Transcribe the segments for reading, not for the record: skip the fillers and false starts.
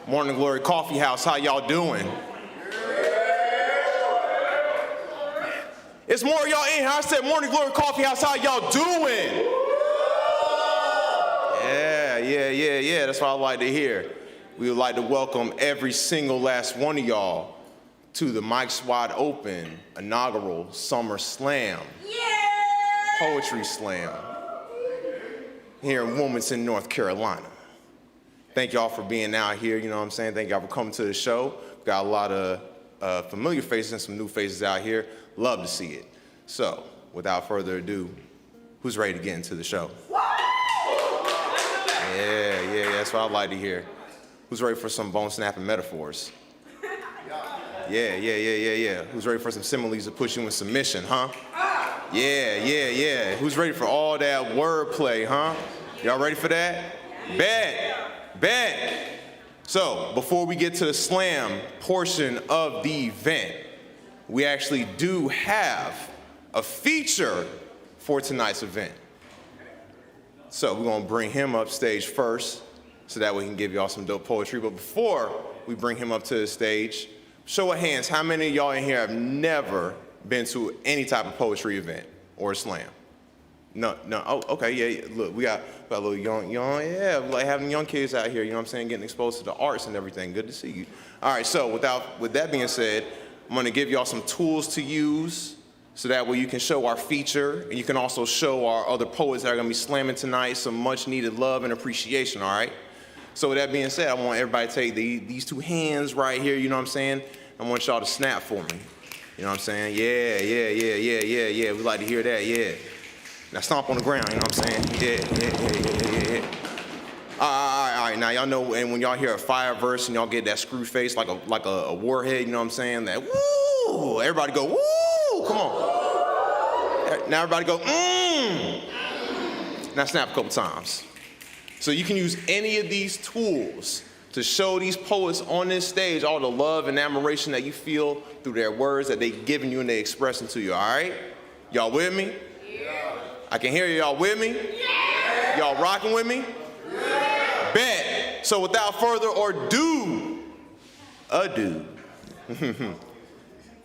Morning Glory Coffee House, how y'all doing? It's more of y'all in here. I said Morning Glory Coffee House, how y'all doing? Yeah, that's what I like to hear. We would like to welcome every single last one of y'all to the Mike's Wide Open inaugural Summer Slam. Poetry Slam here in Wilmington, North Carolina. Thank y'all for being out here, you know what I'm saying? Thank y'all for coming to the show. We've got a lot of familiar faces and some new faces out here. Love to see it. So, without further ado, who's ready to get into the show? Yeah, that's what I like to hear. Who's ready for some bone snapping metaphors? Yeah. Who's ready for some similes to push you in submission, huh? Yeah. Who's ready for all that wordplay, huh? Y'all ready for that? Bet. So, before we get to the slam portion of the event, we actually do have a feature for tonight's event. So we're gonna bring him up stage first so that we can give y'all some dope poetry. But before we bring him up to the stage, show of hands, how many of y'all in here have never been to any type of poetry event or a slam? No. Oh, okay, yeah. Look, we got a little young, yeah, like having young kids out here, you know what I'm saying, getting exposed to the arts and everything. Good to see you. All right, so with that being said, I'm gonna give y'all some tools to use so that way you can show our feature and you can also show our other poets that are gonna be slamming tonight some much needed love and appreciation, all right? So with that being said, I want everybody to take these two hands right here, you know what I'm saying? I want y'all to snap for me. You know what I'm saying? Yeah. We like to hear that, yeah. Now stomp on the ground, you know what I'm saying? Yeah. All right, now y'all know, and when y'all hear a fire verse and y'all get that screw face like a warhead, you know what I'm saying? That woo, everybody go woo, come on. Now everybody go Now snap a couple times. So you can use any of these tools to show these poets on this stage all the love and admiration that you feel through their words that they've given you and they expressing to you, all right? Y'all with me? Yeah. I can hear y'all with me? Yeah. Y'all rocking with me? Yeah. Bet. So without further ado,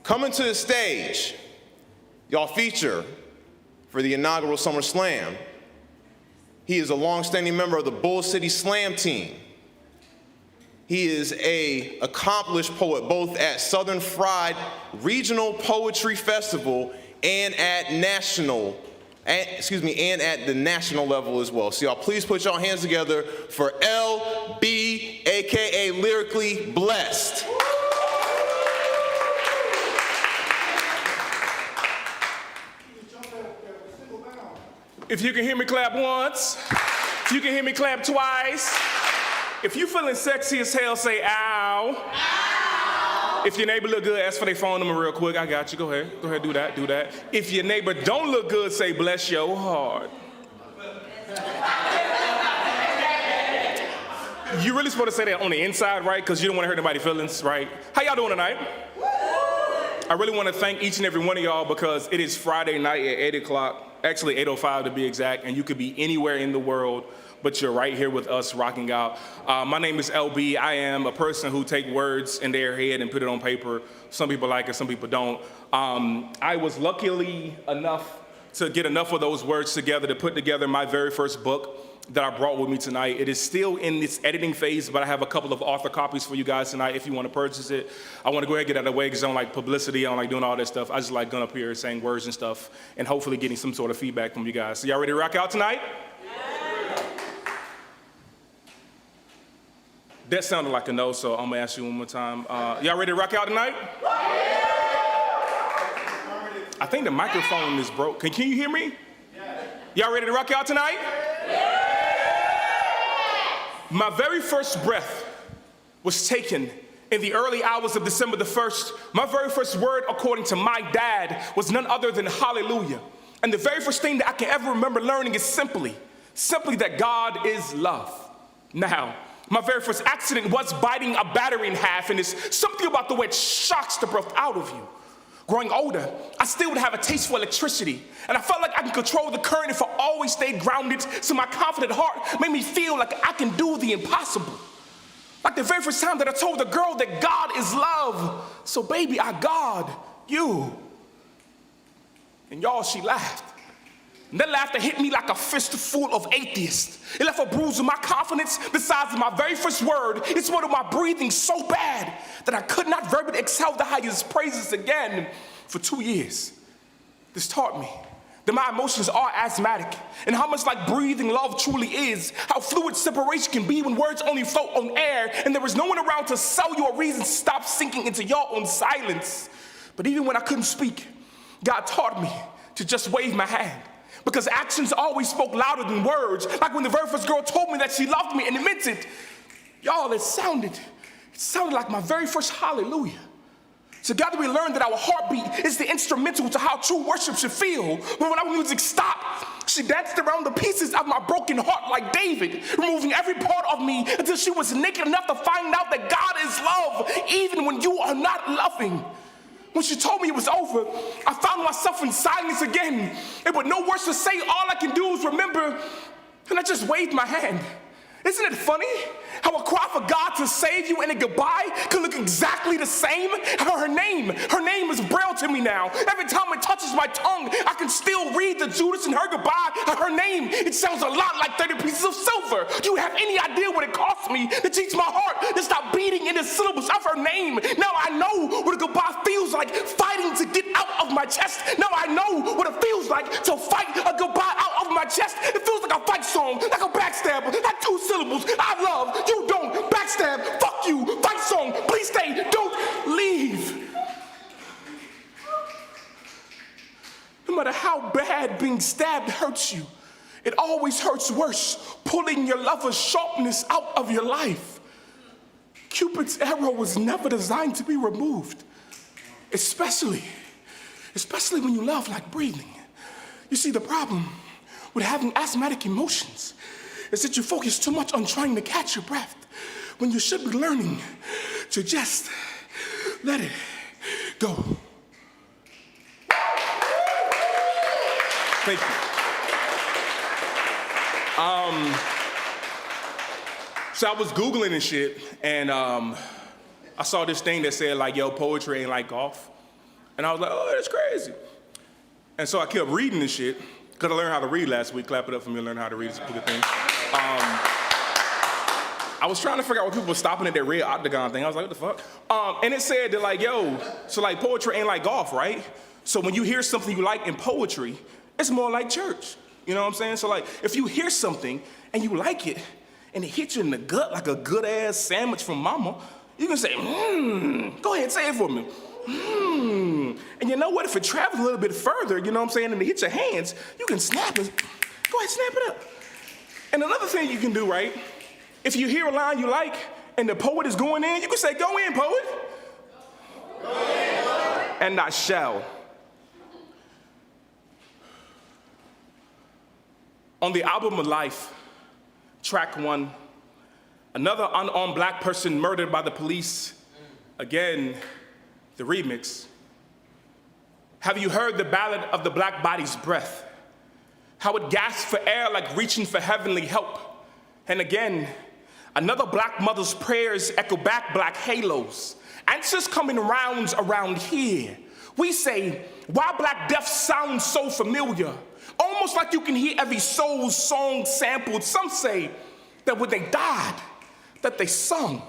coming to the stage, y'all feature for the inaugural Summer Slam. He is a long-standing member of the Bull City Slam team. He is an accomplished poet both at Southern Fried Regional Poetry Festival and at the national level as well. So y'all please put y'all hands together for LB, aka Lyrically Blessed. If you can hear me, clap once. If you can hear me, clap twice. If you feeling sexy as hell, say ow. Ow. If your neighbor look good, ask for their phone number real quick. I got you. Go ahead, do that. If your neighbor don't look good, say bless your heart. You really supposed to say that on the inside, right? Because you don't want to hurt anybody's feelings, right? How y'all doing tonight? I really want to thank each and every one of y'all because it is Friday night at 8 o'clock. Actually 8:05 to be exact, and you could be anywhere in the world, but you're right here with us rocking out. My name is LB. I am a person who take words in their head and put it on paper. Some people like it, some people don't. I was luckily enough to get enough of those words together to put together my very first book that I brought with me tonight. It is still in its editing phase, but I have a couple of author copies for you guys tonight if you want to purchase it. I want to go ahead and get out of the way because I don't like publicity, I don't like doing all that stuff. I just like going up here saying words and stuff and hopefully getting some sort of feedback from you guys. So y'all ready to rock out tonight? Yeah. That sounded like a no, so I'm gonna ask you one more time. Y'all ready to rock out tonight? Yeah. I think the microphone is broke. Can you hear me? Yeah. Y'all ready to rock out tonight? Yeah. My very first breath was taken in the early hours of December the 1st. My very first word, according to my dad, was none other than hallelujah. And the very first thing that I can ever remember learning is simply that God is love. Now, My very first accident was biting a battery in half, and it's something about the way it shocks the breath out of you. Growing older, I still would have a taste for electricity, and I felt like I can control the current if I always stayed grounded, so my confident heart made me feel like I can do the impossible. Like the very first time that I told the girl that God is love, so baby, I God you. And y'all, she laughed. And that laughter hit me like a fistful of atheists. It left a bruise in my confidence the size of my very first word. It slowed my breathing so bad that I could not verbally exhale the highest praises again for 2 years. This taught me that my emotions are asthmatic, and how much like breathing love truly is, how fluid separation can be when words only float on air, and there is no one around to sell you a reason to stop sinking into your own silence. But even when I couldn't speak, God taught me to just wave my hand. Because actions always spoke louder than words. Like when the very first girl told me that she loved me and it meant it. Y'all, it sounded like my very first hallelujah. Together we learned that our heartbeat is the instrumental to how true worship should feel. But when our music stopped, she danced around the pieces of my broken heart like David, removing every part of me until she was naked enough to find out that God is love, even when you are not loving. When she told me it was over, I found myself in silence again. And with no words to say, all I can do is remember, and I just waved my hand. Isn't it funny how a cry for God to save you and a goodbye can look exactly the same? Her name is Braille to me now. Every time it touches my tongue, I can still read the Judas and her goodbye. Her name, it sounds a lot like 30 pieces of silver. Do you have any idea what it cost me to teach my heart to stop beating in the syllables of her name? Now I know what a goodbye feels like, fighting to get out of my chest. Now I know what it feels like to fight a goodbye out of my chest. It feels like a fight song, like a backstabber, like 2 syllables. I love, you don't, backstab, fuck you, fight song, please stay, don't leave. No matter how bad being stabbed hurts you, it always hurts worse pulling your lover's sharpness out of your life. Cupid's arrow was never designed to be removed, especially when you love like breathing. You see, the problem with having asthmatic emotions is that you focus too much on trying to catch your breath when you should be learning to just let it go. Thank you. So I was Googling and shit, and I saw this thing that said like, yo, poetry ain't like golf. And I was like, oh, that's crazy. And so I kept reading this shit, because I learned how to read last week. Clap it up for me to learn how to read. It's a good thing. I was trying to figure out what people were stopping at that red octagon thing. I was like, what the fuck? And it said that like, yo, so like poetry ain't like golf, right? So when you hear something you like in poetry, it's more like church. You know what I'm saying? So like, if you hear something and you like it, and it hits you in the gut like a good ass sandwich from mama, you can say, go ahead, say it for me. And you know what? If it travels a little bit further, you know what I'm saying, and it hits your hands, you can snap it. Go ahead, snap it up. And another thing you can do, right? If you hear a line you like and the poet is going in, you can say, go in, poet. Go in, poet. And I shall. On the album of life, track 1, another unarmed black person murdered by the police. Again, the remix. Have you heard the ballad of the black body's breath? How it gasps for air like reaching for heavenly help. And again, another black mother's prayers echo back black halos. Answers come in rounds around here. We say, why black death sounds so familiar? Almost like you can hear every soul's song sampled. Some say that when they died, that they sung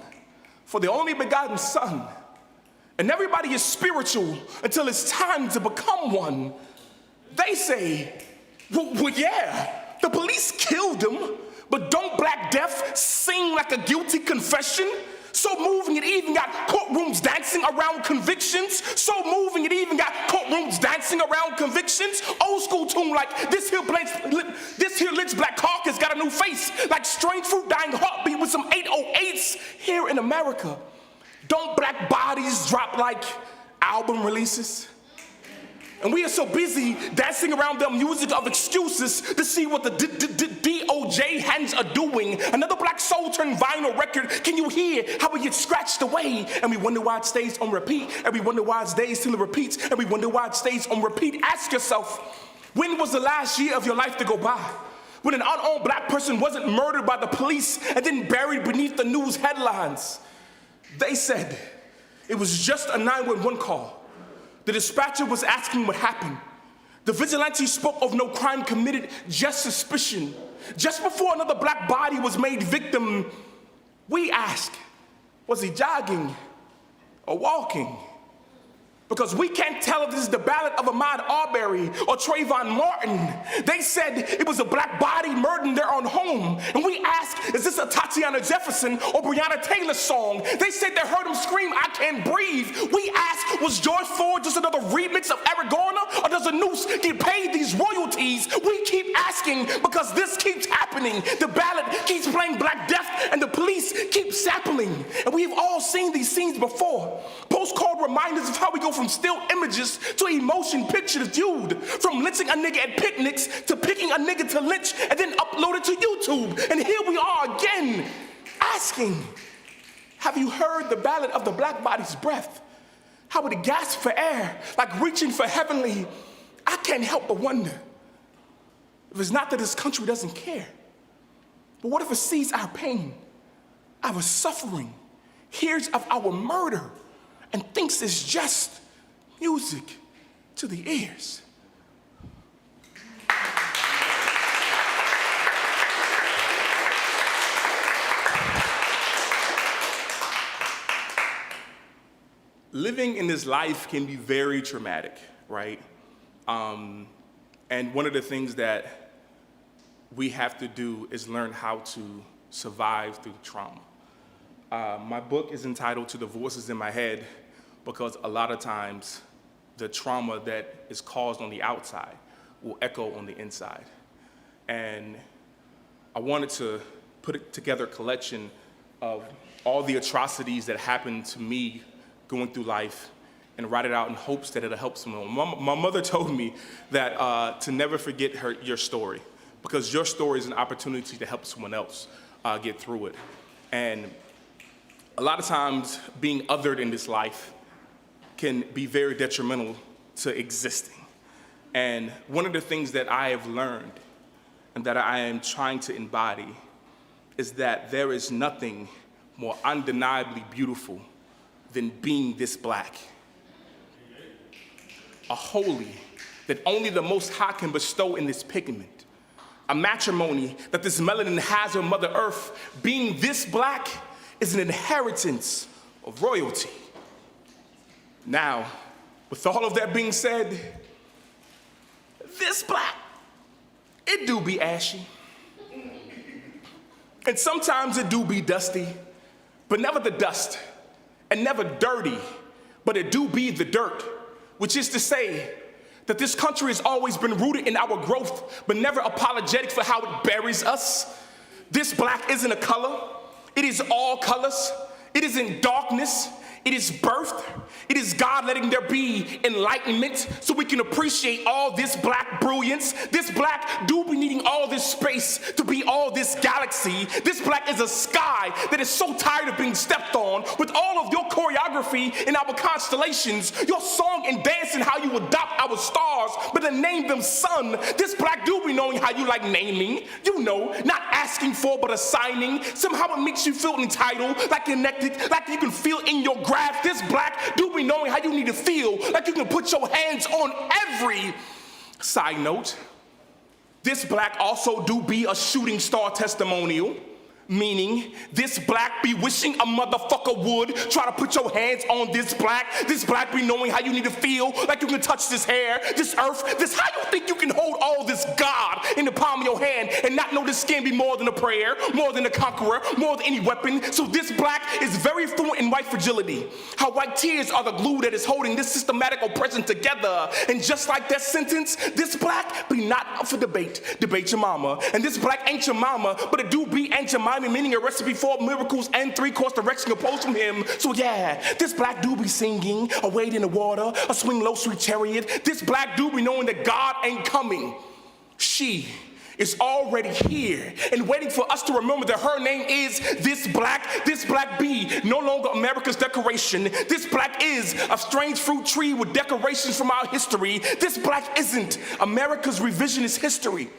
for the only begotten son. And everybody is spiritual until it's time to become one. They say, well, yeah, the police killed him, but don't Black Death sing like a guilty confession? So moving it even got courtrooms dancing around convictions. So moving it even got courtrooms dancing around convictions. Old school tune like this here lynch black carcass got a new face. Like strange fruit dying heartbeat with some 808s here in America. Don't black bodies drop like album releases? And we are so busy dancing around the music of excuses to see what the DOJ hands are doing. Another black soul turned vinyl record. Can you hear how it gets scratched away? And we wonder why it stays on repeat. And we wonder why it stays till it repeats. And we wonder why it stays on repeat. Ask yourself, when was the last year of your life to go by? When an unarmed black person wasn't murdered by the police and then buried beneath the news headlines. They said it was just a 911 call. The dispatcher was asking what happened. The vigilante spoke of no crime committed, just suspicion. Just before another black body was made victim, we asked, was he jogging or walking? Because we can't tell if this is the ballad of Ahmaud Arbery or Trayvon Martin. They said it was a black body murdered in their own home. And we asked, is this a Tatiana Jefferson or Breonna Taylor song? They said they heard him scream, I can't breathe. We asked, was George Floyd just another remix of Eric Garner? Or does a noose get paid these royalties? We keep asking because this keeps happening. The ballad keeps playing Black Death and the police keep sampling. And we've all seen these scenes before. Postcard reminders of how we go from still images to emotion pictures viewed, from lynching a nigga at picnics to picking a nigga to lynch and then upload it to YouTube. And here we are again, asking, have you heard the ballad of the black body's breath? How it gasps for air, like reaching for heavenly. I can't help but wonder if it's not that this country doesn't care, but what if it sees our pain, our suffering, hears of our murder, and thinks it's just music to the ears? Living in this life can be very traumatic, right? And one of the things that we have to do is learn how to survive through trauma. My book is entitled To the Voices in My Head because a lot of times the trauma that is caused on the outside will echo on the inside. And I wanted to put together a collection of all the atrocities that happened to me going through life and write it out in hopes that it'll help someone. My mother told me that to never forget your story, because your story is an opportunity to help someone else get through it. And a lot of times being othered in this life can be very detrimental to existing. And one of the things that I have learned and that I am trying to embody is that there is nothing more undeniably beautiful than being this black. A holy that only the Most High can bestow in this pigment. A matrimony that this melanin has on Mother Earth. Being this black is an inheritance of royalty. Now, with all of that being said, this black, it do be ashy. And sometimes it do be dusty, but never the dust, and never dirty, but it do be the dirt, which is to say that this country has always been rooted in our growth, but never apologetic for how it buries us. This black isn't a color, it is all colors. It is in darkness, it is birth, it is God letting there be enlightenment so we can appreciate all this black brilliance. This black do be needing all this space to be all this galaxy. This black is a sky that is so tired of being stepped on with all of your choreography in our constellations, your song and dance and how you adopt our stars, but then name them sun. This black do be knowing how you like naming, you know, not asking for but assigning. Somehow it makes you feel entitled, like connected, like you can feel in your grasp. This black do be knowing how you need to feel, like you can put your hands on every. Side note, this black also do be a shooting star testimonial, meaning this black be wishing a motherfucker would try to put your hands on this black. This black be knowing how you need to feel, like you can touch this hair, this earth, this how you think you can hold all this God in the palm of your hand and not know this skin be more than a prayer, more than a conqueror, more than any weapon. So this black is very fluent in white fragility, how white tears are the glue that is holding this systematic oppression together. And just like that sentence, this black be not up for debate, debate your mama. And this black ain't your mama, but it do be ain't your mama. rhyming, meaning a recipe for miracles and three-course direction opposed from him. So yeah, this black dude be singing, a wade in the water, a swing low, sweet chariot. This black dude be knowing that God ain't coming. She is already here and waiting for us to remember that her name is this black bee, no longer America's decoration. This black is a strange fruit tree with decorations from our history. This black isn't America's revisionist history.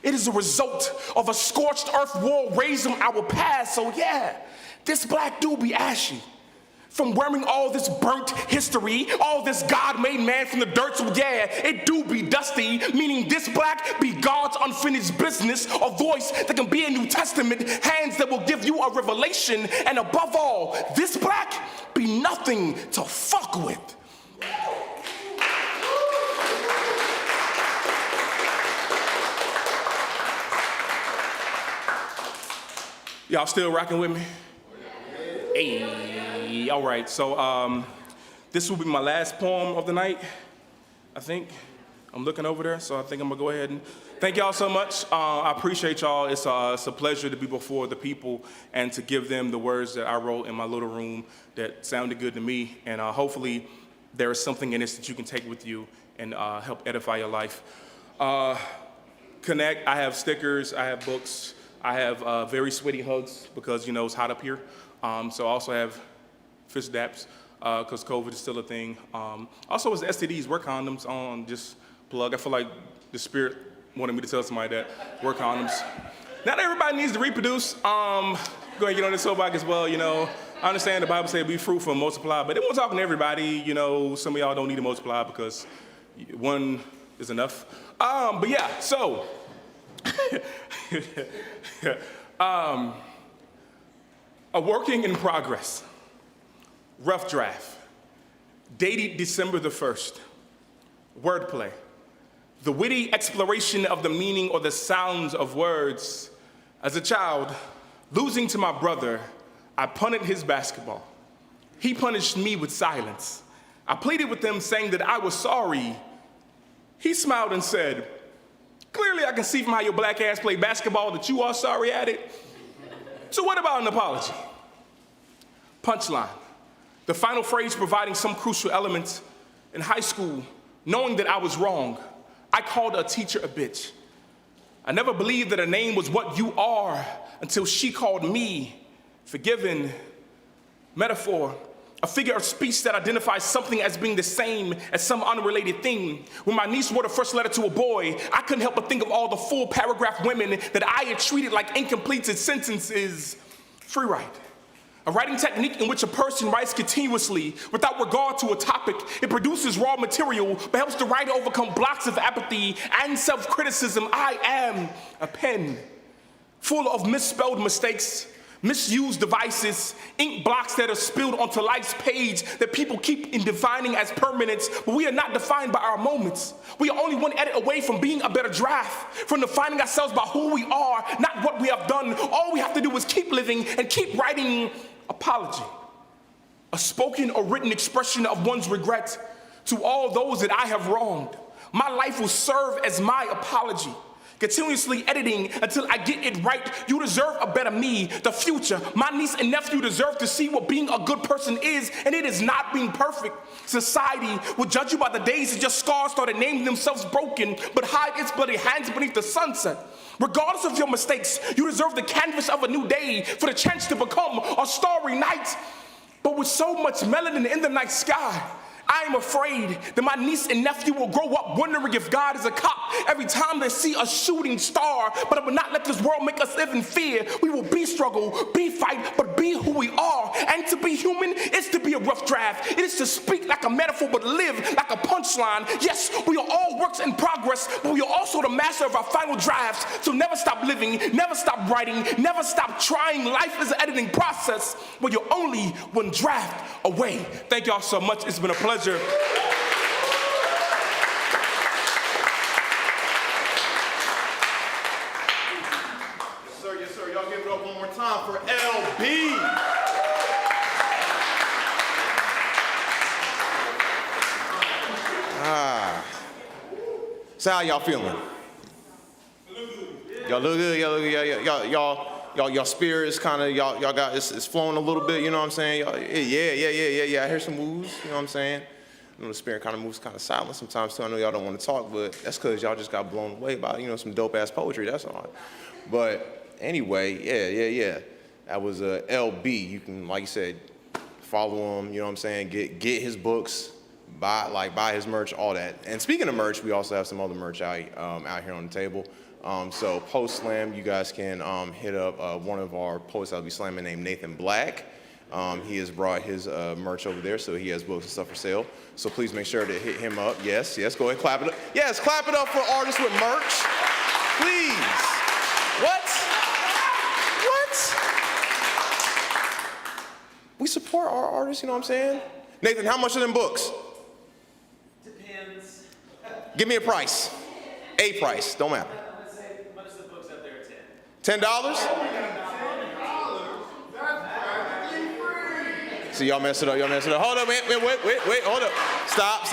It is a result of a scorched earth war raised on our past. So yeah, this black dude be ashy from wearing all this burnt history, all this God-made man from the dirt. So yeah, it do be dusty, meaning this black be God's unfinished business, a voice that can be a New Testament, hands that will give you a revelation, and above all, this black be nothing to fuck with. Y'all still rocking with me? Hey, all right, so this will be my last poem of the night, I think. I'm looking over there, so I think I'm gonna go ahead and thank y'all so much. I appreciate y'all. It's a pleasure to be before the people and to give them the words that I wrote in my little room that sounded good to me, and hopefully there is something in this that you can take with you and help edify your life. Connect, I have stickers, I have books, I have very sweaty hugs because, you know, it's hot up here. So I also have fist daps because COVID is still a thing. Also, as STDs, wear condoms. Just plug. I feel like the Spirit wanted me to tell somebody that. Wear condoms. Not everybody needs to reproduce. Go ahead and get on this soapbox as well. You know, I understand the Bible says be fruitful and multiply, but it wasn't talking to everybody. You know, some of y'all don't need to multiply because one is enough. But yeah, so. A working in progress, rough draft, dated December the 1st, wordplay, the witty exploration of the meaning or the sounds of words. As a child, losing to my brother, I punted his basketball. He punished me with silence. I pleaded with him saying that I was sorry. He smiled and said, "Clearly I can see from how your black ass played basketball that you are sorry at it. So what about an apology?" Punchline, the final phrase providing some crucial elements. In high school, knowing that I was wrong, I called a teacher a bitch. I never believed that a name was what you are until she called me forgiven. Metaphor, a figure of speech that identifies something as being the same as some unrelated thing. When my niece wrote a first letter to a boy, I couldn't help but think of all the full paragraph women that I had treated like incompleted sentences. Free write, a writing technique in which a person writes continuously without regard to a topic. It produces raw material, but helps the writer overcome blocks of apathy and self-criticism. I am a pen full of misspelled mistakes, misused devices, ink blocks that are spilled onto life's page that people keep in defining as permanence, but we are not defined by our moments. We are only one edit away from being a better draft, from defining ourselves by who we are, not what we have done. All we have to do is keep living and keep writing. Apology, a spoken or written expression of one's regret to all those that I have wronged. My life will serve as my apology. Continuously editing until I get it right. You deserve a better me, the future. My niece and nephew deserve to see what being a good person is, and it is not being perfect. Society will judge you by the days that your scars started naming themselves broken, but hide its bloody hands beneath the sunset. Regardless of your mistakes, you deserve the canvas of a new day for the chance to become a starry night. But with so much melanin in the night sky, I am afraid that my niece and nephew will grow up wondering if God is a cop every time they see a shooting star. But I will not let this world make us live in fear. We will be struggle, be fight, but be who we are. And to be human is to be a rough draft. It is to speak like a metaphor but live like a punchline. Yes, we are all works in progress, but we are also the master of our final drafts. So never stop living, never stop writing, never stop trying. Life is an editing process where you're only one draft away. Thank y'all so much. It's been a pleasure. Yes, sir, yes, sir. Y'all give it up one more time for LB. So how y'all feeling? Y'all look good. Y'all look good. Y'all Y'all spirits kind of, y'all got, it's flowing a little bit, you know what I'm saying? Yeah, I hear some moves, you know what I'm saying? You know, the spirit kind of moves kind of silent sometimes too. I know y'all don't want to talk, but that's because y'all just got blown away by, you know, some dope-ass poetry, that's all. But anyway, yeah. That was LB. You can, like you said, follow him, you know what I'm saying? Get his books, buy his merch, all that. And speaking of merch, we also have some other merch out here on the table. So post-slam, you guys can hit up one of our poets that'll be slamming named Nathan Black. He has brought his merch over there, so he has books and stuff for sale. So please make sure to hit him up. Yes, go ahead, clap it up. Yes, clap it up for artists with merch, please. What? We support our artists, you know what I'm saying? Nathan, how much are them books? Depends. Give me a price. A price, don't matter. Let's say most of the books up there are $10. $10? See, y'all messed it up. Hold up, wait, hold up. Stop.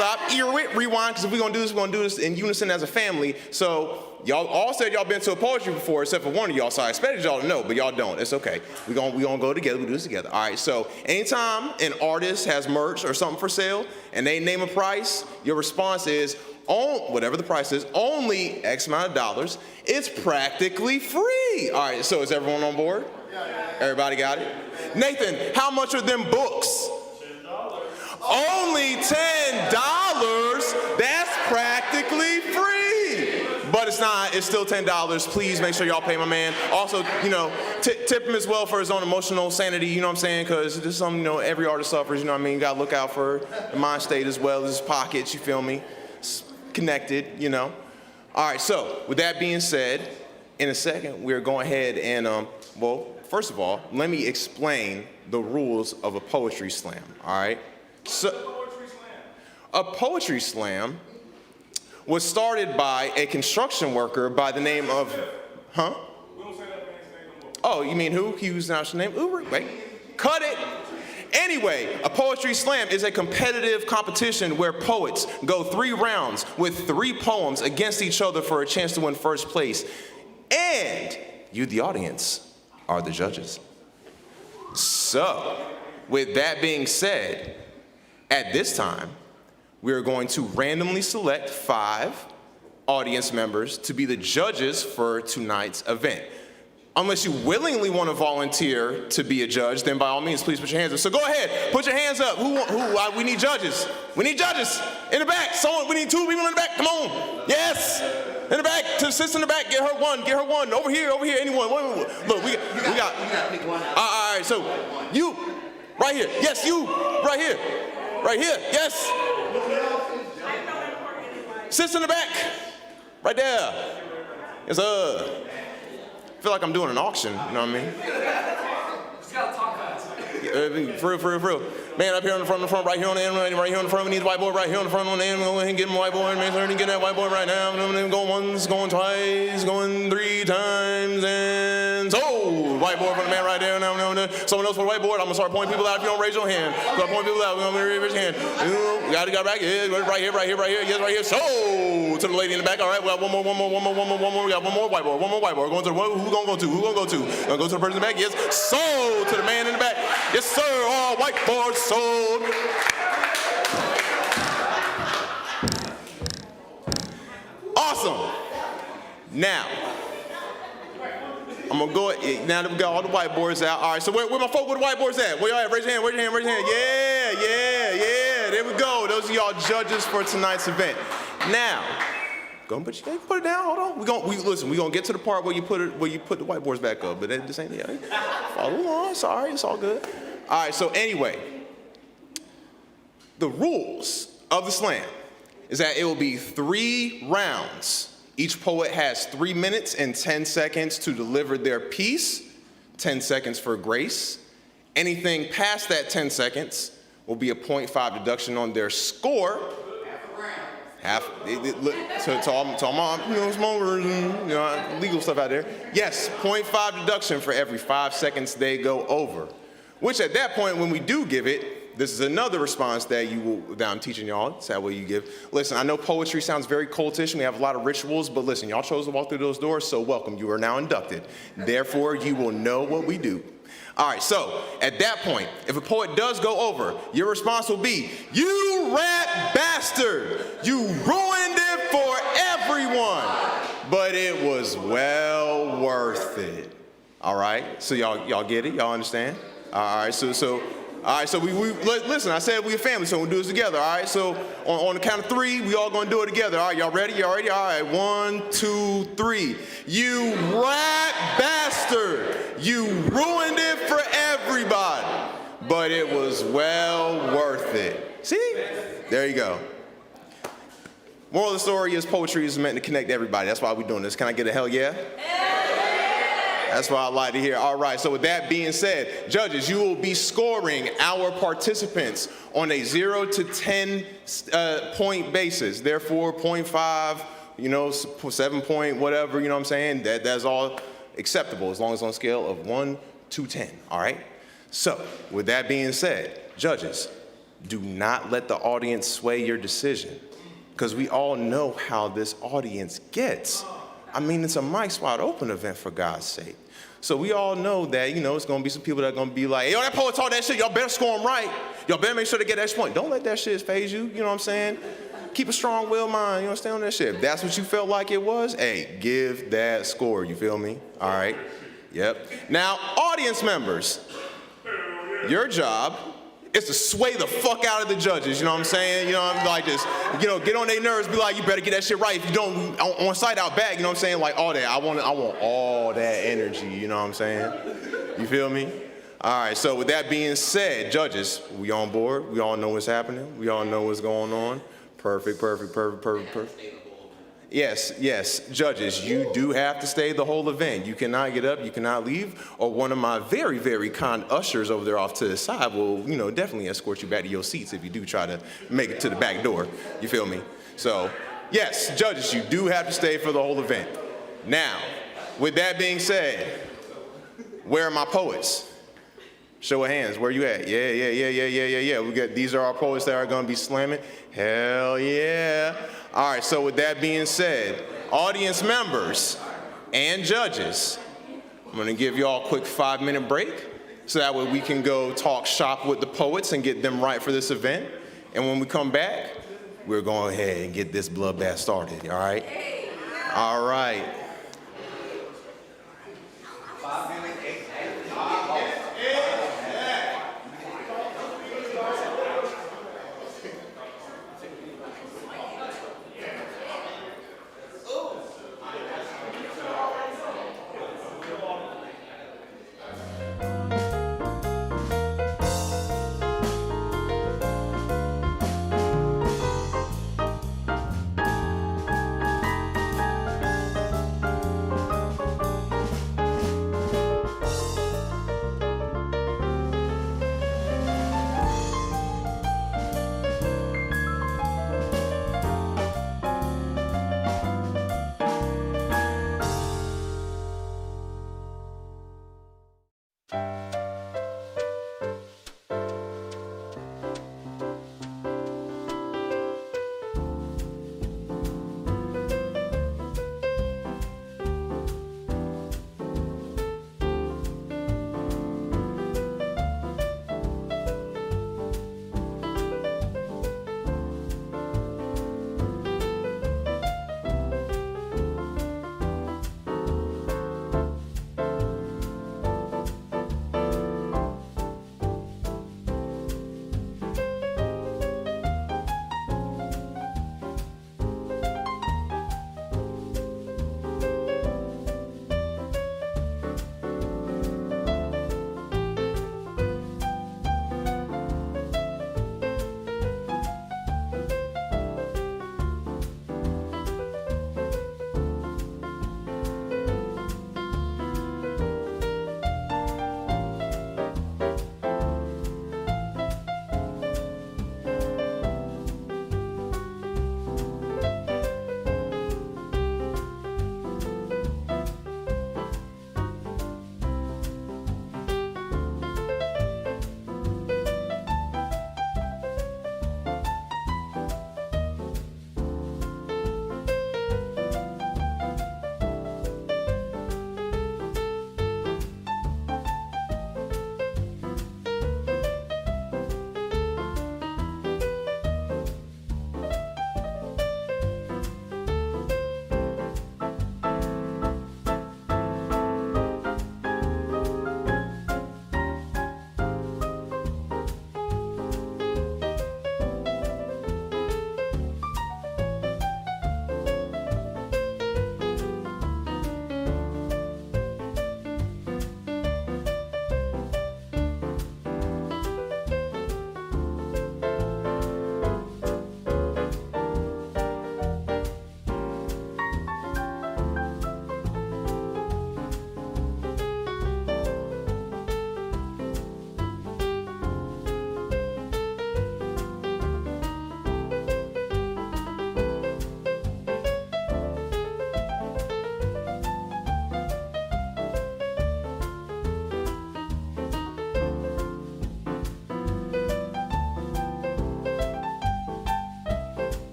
Rewind, because if we're going to do this in unison as a family. So y'all all said y'all been to a poetry before, except for one of y'all, so I expected y'all to know, but y'all don't. It's okay. We're gonna go together. We do this together. All right, so anytime an artist has merch or something for sale, and they name a price, your response is, whatever the price is, only X amount of dollars. It's practically free. All right, so is everyone on board? Everybody got it? Nathan, how much are them books? $10. Only $10? That's practically free. But it's not, it's still $10. Please make sure y'all pay my man. Also, you know, tip him as well for his own emotional sanity, you know what I'm saying? Because this is something, you know, every artist suffers, you know what I mean? You gotta look out for the mind state as well as his pockets, you feel me? It's connected, you know? All right, so with that being said, in a second, we're going ahead and, well, first of all, let me explain the rules of a poetry slam, all right? So, a poetry slam was started by a construction worker by the name of, huh? We don't say that man's name no more. Oh, you mean who? He used now name? Uber? Wait, cut it. Anyway, a poetry slam is a competitive competition where poets go 3 rounds with 3 poems against each other for a chance to win first place. And you, the audience, are the judges. So, with that being said, at this time, we are going to randomly select 5 audience members to be the judges for tonight's event. Unless you willingly want to volunteer to be a judge, then by all means, please put your hands up. So go ahead, put your hands up. We need judges. We need judges. In the back, we need 2 people in the back, come on. Yes, in the back, to the sister in the back, get her one. Over here, anyone. Look, we got. You gotta pick one out. All right, so you, right here. Yes, you, right here. Yes. Sister in the back, right there. Yes, I feel like I'm doing an auction, you know what I mean? Just gotta talk fast. For real. Man, up here on the front, right here on the end, right here on the front, we need the whiteboard right here on the front on the end. Go ahead and get him a whiteboard, man. Start to get that whiteboard right now. Going once, going twice, going 3 times, and so whiteboard for the man right there. Now, someone else for the whiteboard. I'm gonna start pointing people out. If you don't raise your hand, start pointing people out. We're gonna raise your hand. You got it back. Yeah, right here. Yes, right here. So to the lady in the back. All right, we got one more. We got one more whiteboard. Going to the who gonna go to? Gonna go to the person in the back. Yes. So to the man in the back. Yes, sir. All whiteboards sold. Awesome. Now, I'm gonna go, now that we got all the whiteboards out. All right, so where my folk with the whiteboards at? Where y'all at? Raise your hand. Yeah. There we go. Those are y'all judges for tonight's event. Now, go put it down. Hold on. We're gonna get to the part where you put the whiteboards back up. But this ain't it. Follow along. Sorry, it's all good. All right. So anyway, the rules of the slam is that it will be 3 rounds. Each poet has 3 minutes and 10 seconds to deliver their piece. 10 seconds for grace. Anything past that 10 seconds will be a 0.5 deduction on their score. To all my, small version, legal stuff out there. Yes, 0.5 deduction for every 5 seconds they go over. Which at that point, when we do give it, this is another response that I'm teaching y'all. It's that way you give. Listen, I know poetry sounds very cultish, and we have a lot of rituals, but listen, y'all chose to walk through those doors, so welcome. You are now inducted. Therefore, you will know what we do. All right, so at that point, if a poet does go over, your response will be, "You rap bastard! You ruined it for everyone!" But it was well worth it. All right, so y'all get it? Y'all understand? All right, so we listen. I said we a family, so we'll do this together. All right, so on the count of 3, we all gonna do it together. All right, y'all ready? Y'all ready? All right, 1, 2, 3. You rap bastard! You ruined it for everybody, but it was well worth it. See? There you go. Moral of the story is poetry is meant to connect everybody. That's why we're doing this. Can I get a hell yeah? That's what I like to hear. All right, so with that being said, judges, you will be scoring our participants on a 0 to 10 point basis. Therefore, 0.5, 7 point, whatever, you know what I'm saying? That's all acceptable as long as on a scale of 1 to 10, all right? So, with that being said, judges, do not let the audience sway your decision, because we all know how this audience gets. I mean, it's a Mike's Wide Open event, for God's sake. So we all know that, it's going to be some people that are going to be like, "Hey, yo, that poet taught that shit. Y'all better score them right. Y'all better make sure they get that extra point." Don't let that shit phase you. You know what I'm saying? Keep a strong-willed mind. You understand on that shit? If that's what you felt like it was, hey, give that score. You feel me? All right. Yep. Now, audience members, your job is to sway the fuck out of the judges, you know what I'm saying? Like just, get on their nerves, be like, "You better get that shit right. If you don't, on site out back," you know what I'm saying? Like all that. I want all that energy, you know what I'm saying? You feel me? All right, so with that being said, judges, we on board? We all know what's happening? We all know what's going on? Perfect. Yes, judges, you do have to stay the whole event. You cannot get up, you cannot leave, or one of my very, very kind ushers over there off to the side will, definitely escort you back to your seats if you do try to make it to the back door. You feel me? So, yes, judges, you do have to stay for the whole event. Now, with that being said, where are my poets? Show of hands, where you at? Yeah. These are our poets that are gonna be slamming. Hell yeah. All right, so with that being said, audience members and judges, I'm gonna give you all a quick 5-minute break so that way we can go talk shop with the poets and get them right for this event. And when we come back, we're going ahead and get this bloodbath started, all right? All right. 5 minutes.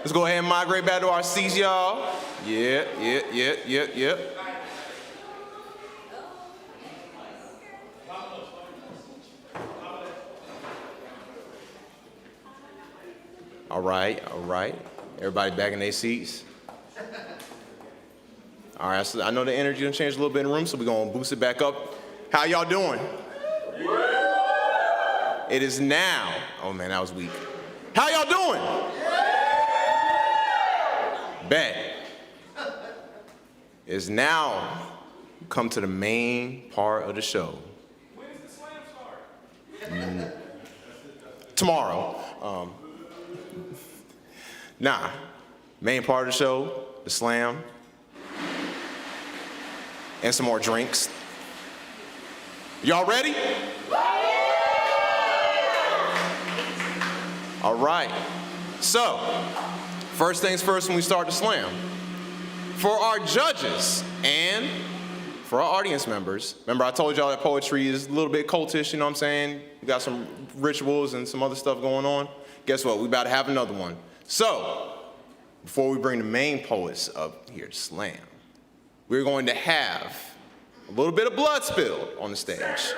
Let's go ahead and migrate back to our seats, y'all. Yeah. All right. Everybody back in their seats. All right, so I know the energy done changed a little bit in the room, so we're gonna boost it back up. How y'all doing? It is now. Oh man, that was weak. How y'all doing? Bet. It's now come to the main part of the show. When does the slam start? Tomorrow. Main part of the show, the slam, and some more drinks. Y'all ready? All right. So, first things first when we start the slam. For our judges and for our audience members, remember I told y'all that poetry is a little bit cultish, you know what I'm saying? We got some rituals and some other stuff going on. Guess what? We about to have another one. So, before we bring the main poets up here to slam, we're going to have a little bit of blood spilled on the stage.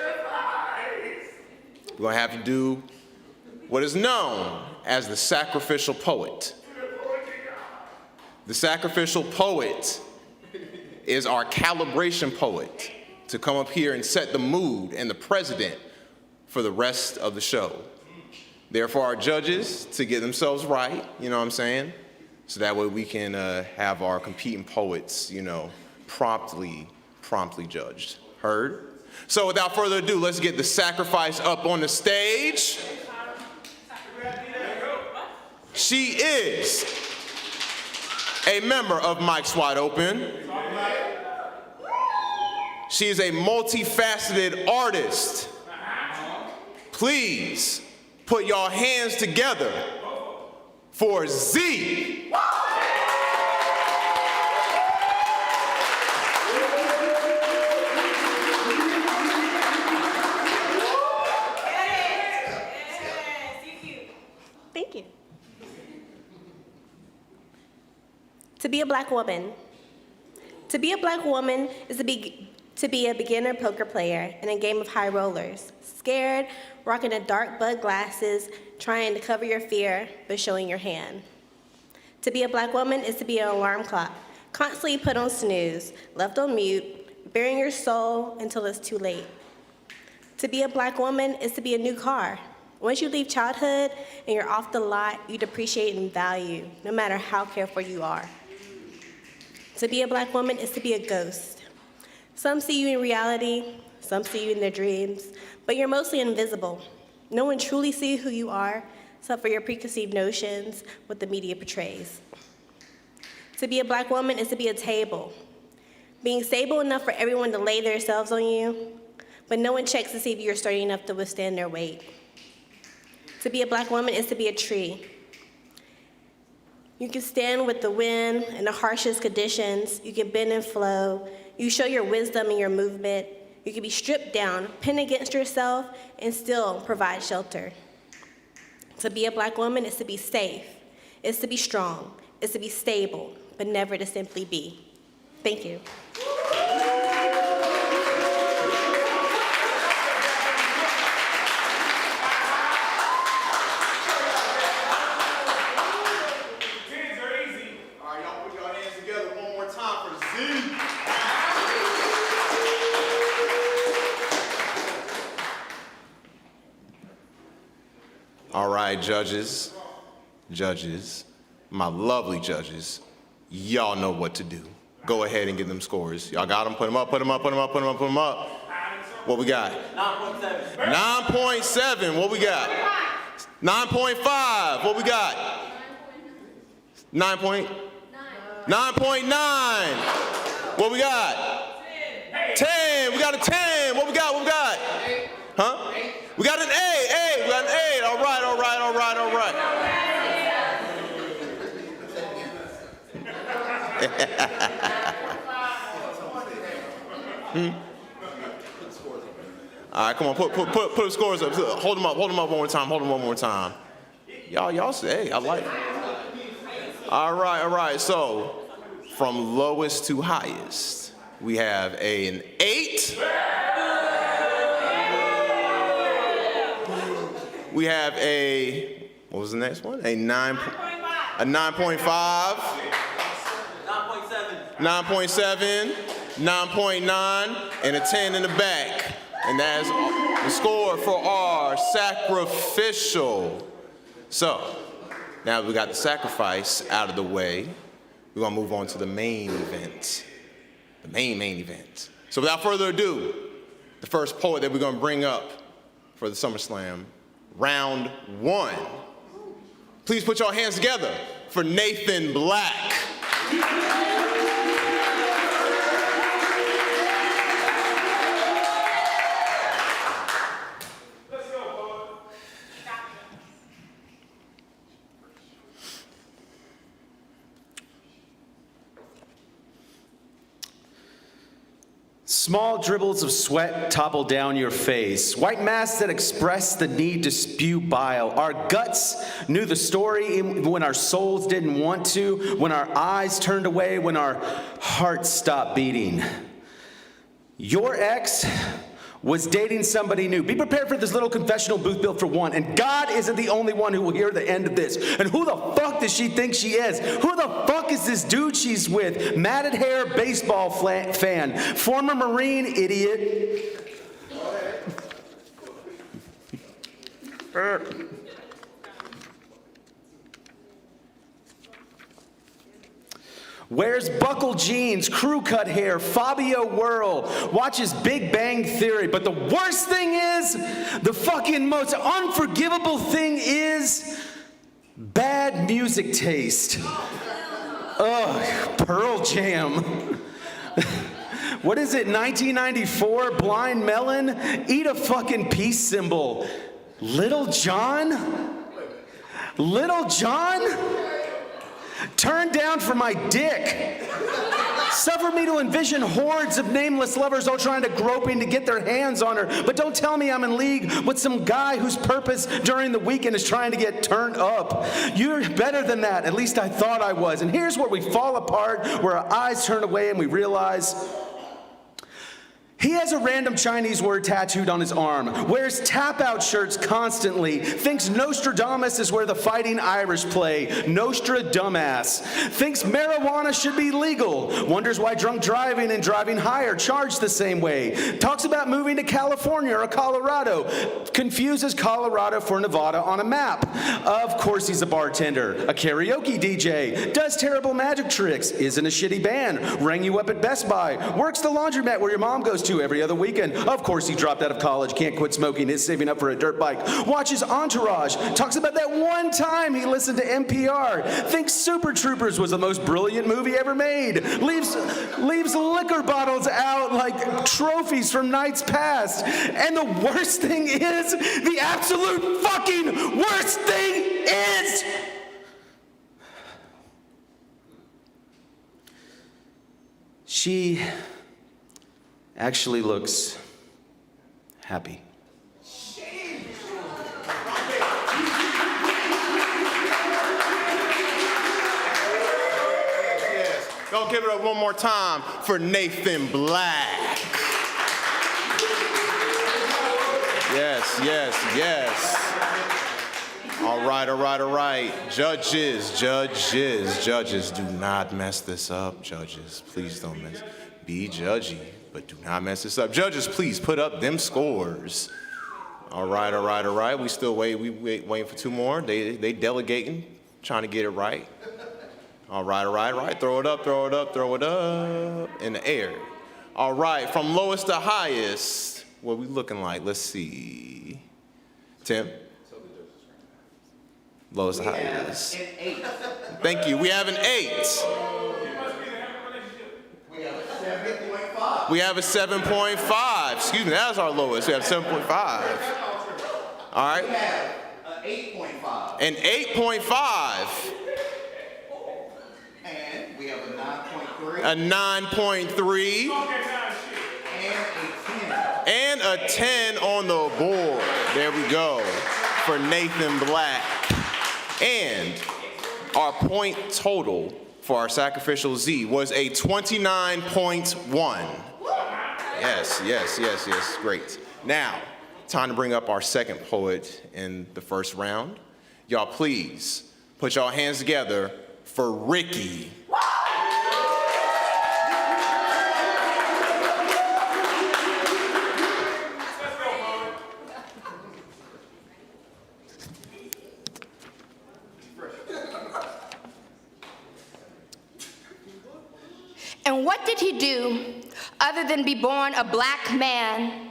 We're going to have to do what is known as the sacrificial poet. The sacrificial poet is our calibration poet to come up here and set the mood and the precedent for the rest of the show. Therefore, our judges to get themselves right, you know what I'm saying? So that way we can have our competing poets, you know, promptly judged. Heard? So without further ado, let's get the sacrifice up on the stage. She is a member of Mike's Wide Open. She is a multifaceted artist. Please put your hands together for Z. Thank you. To be a black woman. To be a black woman is to be a beginner poker player in a game of high rollers. Scared, rocking the dark bug glasses, trying to cover your fear, but showing your hand. To be a black woman is to be an alarm clock, constantly put on snooze, left on mute, burying your soul until it's too late. To be a black woman is to be a new car. Once you leave childhood and you're off the lot, you depreciate in value, no matter how careful you are. To be a black woman is to be a ghost. Some see you in reality, some see you in their dreams, but you're mostly invisible. No one truly sees who you are, except for your preconceived notions, what the media portrays. To be a black woman is to be a table, being stable enough for everyone to lay themselves on you, but no one checks to see if you're sturdy enough to withstand their weight. To be a black woman is to be a tree. You can stand with the wind in the harshest conditions. You can bend and flow. You show your wisdom in your movement. You can be stripped down, pinned against yourself, and still provide shelter. To be a black woman is to be safe. It's to be strong. It's to be stable, but never to simply be. Thank you. All right, judges, my lovely judges, y'all know what to do. Go ahead and get them scores. Y'all got them? Put them up. What we got? 9.7. 9.7. What we got? 9.5. What we got? 9.9. What we got? 10. We got a 10. What we got? Huh? We got an 8. We got an 8. All right. All right, come on, put the scores up. Hold them up one more time. Y'all say, hey, I like it. All right. So, from lowest to highest, we have an 8. We have a, what was the next one? A 9.5. A 9.5. 9.7. 9.9. And a 10 in the back. And that's the score for our sacrificial. So, now that we got the sacrifice out of the way, we're gonna move on to the main event. The main event. So without further ado, the first poet that we're gonna bring up for the SummerSlam, round 1. Please put your hands together for Nathan Black. Small dribbles of sweat topple down your face. White masks that express the need to spew bile. Our guts knew the story when our souls didn't want to, when our eyes turned away, when our hearts stopped beating. Your ex was dating somebody new. Be prepared for this little confessional booth built for one. And God isn't the only one who will hear the end of this. And who the fuck does she think she is? Who the fuck is this dude she's with? Matted hair, baseball fan, former Marine idiot. Wears buckle jeans, crew cut hair, Fabio Whirl, watches Big Bang Theory. But the worst thing is, the fucking most unforgivable thing is, bad music taste. Ugh, Pearl Jam. What is it, 1994, Blind Melon? Eat a fucking peace symbol. Little John? Little John? Turn down for my dick. Suffer me to envision hordes of nameless lovers all trying to groping to get their hands on her. But don't tell me I'm in league with some guy whose purpose during the weekend is trying to get turned up. You're better than that. At least I thought I was. And here's where we fall apart, where our eyes turn away and we realize he has a random Chinese word tattooed on his arm, wears tap-out shirts constantly, thinks Nostradamus is where the Fighting Irish play, Nostra dumbass, thinks marijuana should be legal, wonders why drunk driving and driving high are charged the same way, talks about moving to California or Colorado, confuses Colorado for Nevada on a map. Of course he's a bartender, a karaoke DJ, does terrible magic tricks, is in a shitty band, rang you up at Best Buy, works the laundromat where your mom goes to every other weekend. Of course he dropped out of college, can't quit smoking, is saving up for a dirt bike, watches Entourage, talks about that one time he listened to NPR, thinks Super Troopers was the most brilliant movie ever made, leaves liquor bottles out like trophies from nights past, and the worst thing is, the absolute fucking worst thing is, she actually looks happy. Yes. Go give it up one more time for Nathan Black. Yes. All right. Judges, do not mess this up. Judges, please don't mess. Be judgy, but do not mess this up. Judges, please put up them scores. All right. We still waiting for 2 more. They delegating, trying to get it right. All right. Throw it up in the air. All right, from lowest to highest, what we looking like? Let's see. Tim? Lowest to highest. An 8. Thank you. We have an 8. We have a 7.5. Excuse me, that's our lowest. We have 7.5. All right. We have an 8.5. An 8.5. And we have a 9.3. A 9.3. And a 10 on the board. There we go. For Nathan Black. And our point total for our sacrificial Z was a 29.1. Yes, great. Now, time to bring up our second poet in the first round. Y'all please put y'all hands together for Ricky. And what did he do other than be born a black man,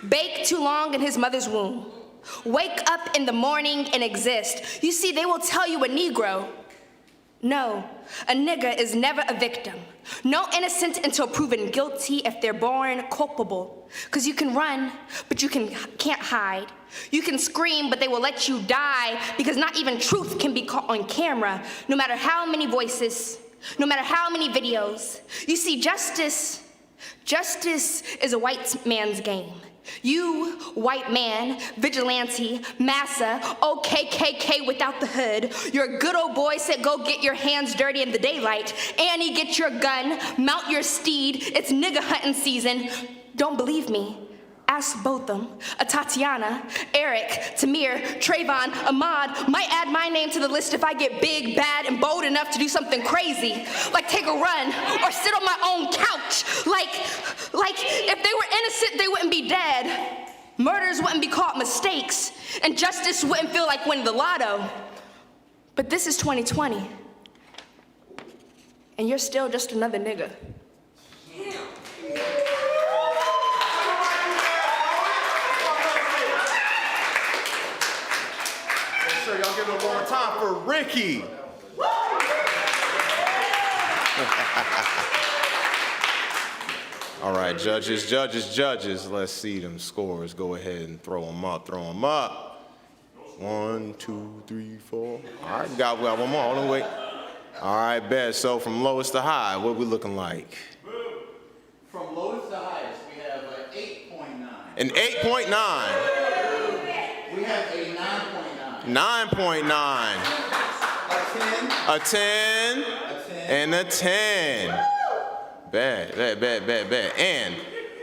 bake too long in his mother's womb, wake up in the morning and exist? You see, they will tell you a Negro. No, a nigga is never a victim. No innocent until proven guilty if they're born culpable. Because you can run, but you can't hide. You can scream, but they will let you die because not even truth can be caught on camera, no matter how many voices, no matter how many videos. You see, justice is a white man's game. You, white man, vigilante, massa, OKKK without the hood, your good old boy said go get your hands dirty in the daylight. Annie, get your gun, mount your steed, it's nigga hunting season. Don't believe me? Ask Botham, Tatiana, Eric, Tamir, Trayvon, Ahmad. Might add my name to the list if I get big, bad, and bold enough to do something crazy, like take a run or sit on my own couch. Like if they were innocent, they wouldn't be dead. Murders wouldn't be caught mistakes, and justice wouldn't feel like winning the lotto. But this is 2020, and you're still just another nigga. Sure, y'all give it one more time for Ricky. All right, judges. Let's see them scores. Go ahead and throw them up. 1, 2, 3, 4. All right, we got one more. Hold on, wait. All right, bet. So from lowest to high, what we looking like? From lowest to highest, we have an 8.9. An 8.9. We have a 9.9. 9.9. A 10. A 10. And a 10. Bet. And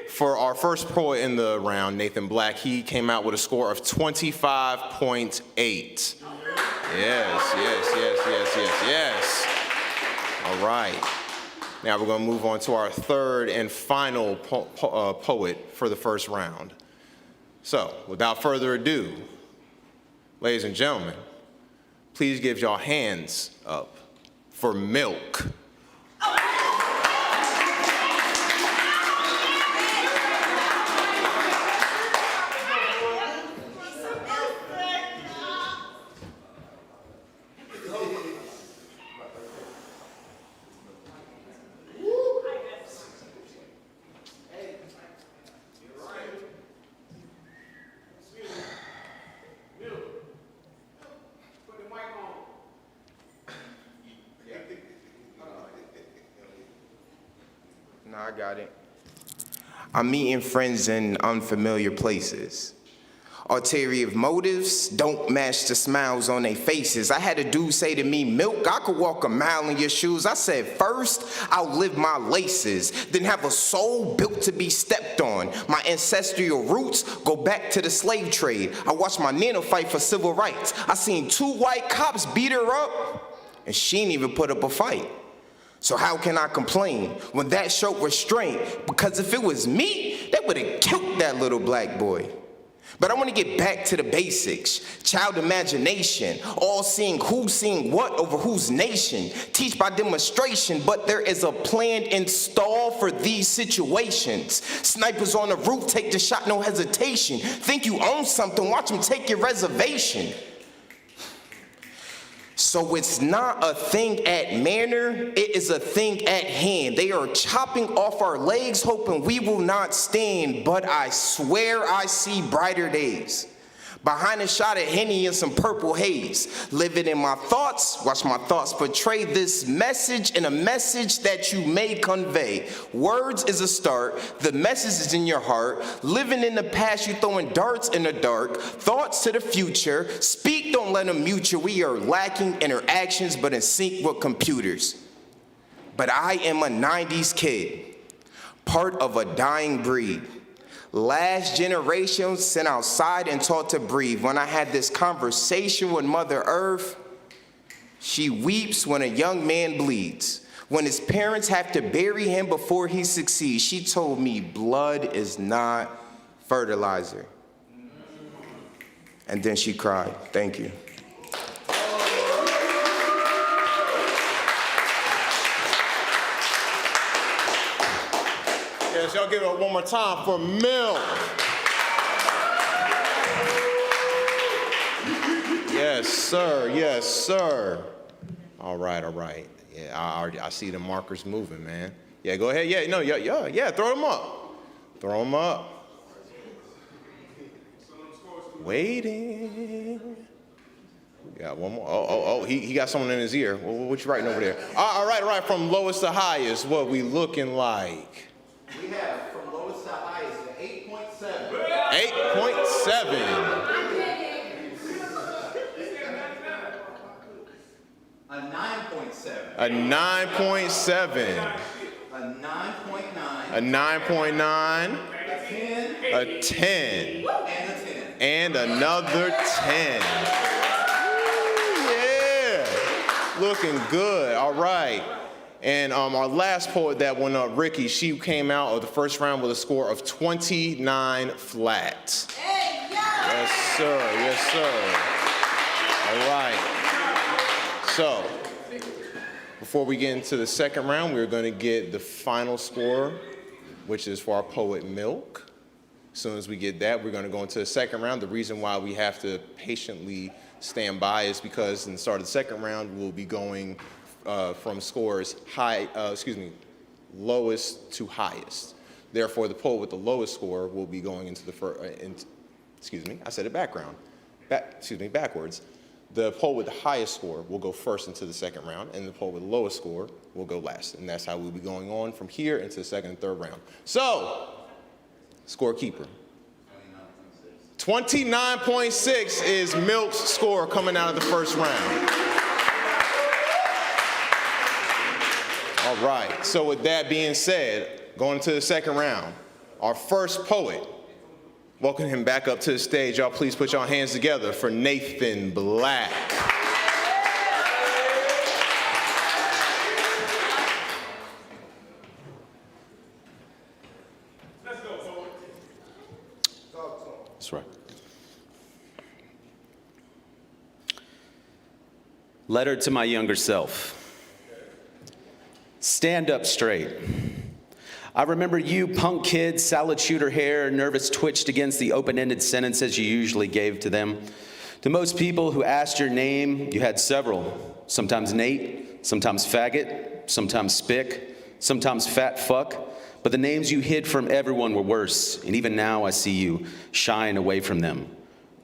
for our first poet in the round, Nathan Black, he came out with a score of 25.8. Yes. All right. Now we're going to move on to our third and final poet for the first round. So, without further ado, ladies and gentlemen, please give y'all hands up for Milk. I got it. I'm meeting friends in unfamiliar places. Ulterior motives don't match the smiles on their faces. I had a dude say to me, Milk, I could walk a mile in your shoes. I said, first, I'll live my laces, then have a soul built to be stepped on. My ancestral roots go back to the slave trade. I watched my nana fight for civil rights. I seen 2 white cops beat her up, and she didn't even put up a fight. So how can I complain when that showed restraint? Because if it was me, they would have killed that little black boy. But I want to get back to the basics. Child imagination, all seeing who's seeing what over whose nation. Teach by demonstration, but there is a plan installed for these situations. Snipers on the roof, take the shot, no hesitation. Think you own something, watch them take your reservation. So it's not a thing at manor, it is a thing at hand. They are chopping off our legs, hoping we will not stand, but I swear I see brighter days. Behind a shot of Henny and some purple haze. Living in my thoughts, watch my thoughts portray this message in a message that you may convey. Words is a start, the message is in your heart. Living in the past, you throwing darts in the dark. Thoughts to the future, speak, don't let them mute you. We are lacking interactions, but in sync with computers. But I am a 90s kid, part of a dying breed. Last generation sent outside and taught to breathe. When I had this conversation with Mother Earth, she weeps when a young man bleeds. When his parents have to bury him before he succeeds, she told me blood is not fertilizer. And then she cried. Thank you. Yes, y'all give it one more time for Milk. Yes, sir. Yes, sir. All right, all right. Yeah, I see the markers moving, man. Yeah, go ahead. Yeah, no, yeah. Throw them up. Throw them up. Waiting. We got one more. Oh, he got someone in his ear. What you writing over there? All right. From lowest to highest, what we looking like? We have from lowest to highest an 8.7. 8.7. A 9.7. A 9.7. A 9.9. A 9.9. A 10. A 10. And a 10. And another 10. Yeah. Looking good. All right. And our last poet that went up, Ricky, she came out of the first round with a score of 29 flat. Hey, yo! Yes, sir. Yes, sir. All right. So, before we get into the second round, we're going to get the final score, which is for our poet Milk. As soon as we get that, we're going to go into the second round. The reason why we have to patiently stand by is because in the start of the second round, we'll be going from scores lowest to highest. Therefore, the poet with the lowest score will be going into the backwards. The poet with the highest score will go first into the second round, and the poet with the lowest score will go last. And that's how we'll be going on from here into the second and third round. So, scorekeeper. 29.6 is Milk's score coming out of the first round. All right, so with that being said, going into the second round, our first poet, welcome him back up to the stage. Y'all please put your hands together for Nathan Black. Let's go, poet. That's right. Letter to my younger self. Stand up straight. I remember you, punk kid, salad shooter hair, nervous twitched against the open-ended sentences you usually gave to them. To most people who asked your name, you had several. Sometimes Nate, sometimes faggot, sometimes spick, sometimes fat fuck. But the names you hid from everyone were worse. And even now I see you shying away from them.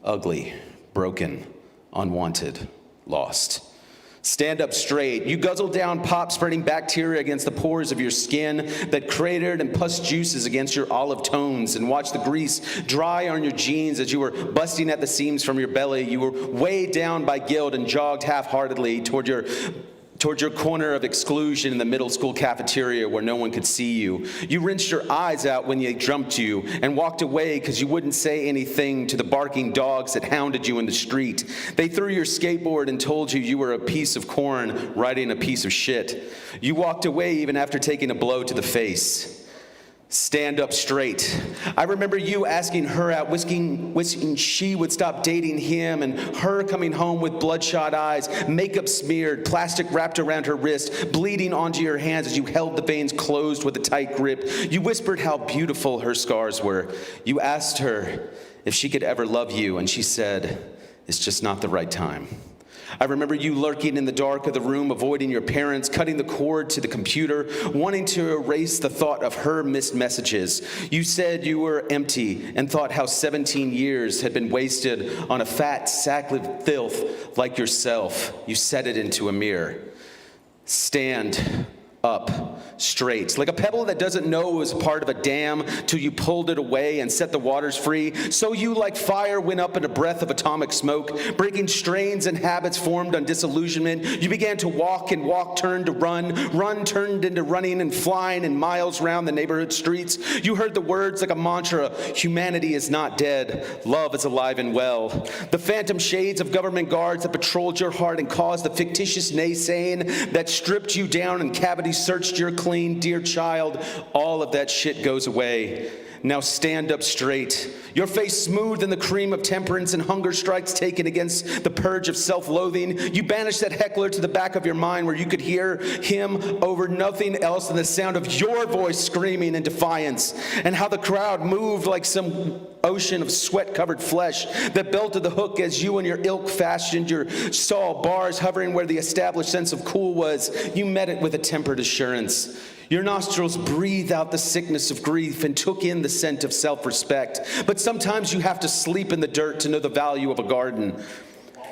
Ugly, broken, unwanted, lost. Stand up straight. You guzzled down pop, spreading bacteria against the pores of your skin that cratered and pus juices against your olive tones, and watched the grease dry on your jeans as you were busting at the seams from your belly. You were weighed down by guilt and jogged half-heartedly toward your corner of exclusion in the middle school cafeteria where no one could see you. You rinsed your eyes out when they jumped you and walked away because you wouldn't say anything to the barking dogs that hounded you in the street. They threw your skateboard and told you you were a piece of corn riding a piece of shit. You walked away even after taking a blow to the face. Stand up straight. I remember you asking her out, wishing she would stop dating him, and her coming home with bloodshot eyes, makeup smeared, plastic wrapped around her wrist, bleeding onto your hands as you held the veins closed with a tight grip. You whispered how beautiful her scars were. You asked her if she could ever love you, and she said, "It's just not the right time." I remember you lurking in the dark of the room, avoiding your parents, cutting the cord to the computer, wanting to erase the thought of her missed messages. You said you were empty and thought how 17 years had been wasted on a fat sack of filth like yourself. You said it into a mirror. Stand up straight, like a pebble that doesn't know it was part of a dam till you pulled it away and set the waters free. So you, like fire, went up in a breath of atomic smoke, breaking strains and habits formed on disillusionment. You began to walk, and walk turned to run. Run turned into running and flying in miles round the neighborhood streets. You heard the words like a mantra: humanity is not dead, love is alive and well. The phantom shades of government guards that patrolled your heart and caused the fictitious naysaying that stripped you down and cavity searched your clean, dear child, all of that shit goes away. Now stand up straight, your face smooth in the cream of temperance and hunger strikes taken against the purge of self-loathing. You banished that heckler to the back of your mind where you could hear him over nothing else than the sound of your voice screaming in defiance, and how the crowd moved like some ocean of sweat-covered flesh that belted the hook as you and your ilk fashioned your stall bars hovering where the established sense of cool was. You met it with a tempered assurance. Your nostrils breathed out the sickness of grief and took in the scent of self-respect. But sometimes you have to sleep in the dirt to know the value of a garden.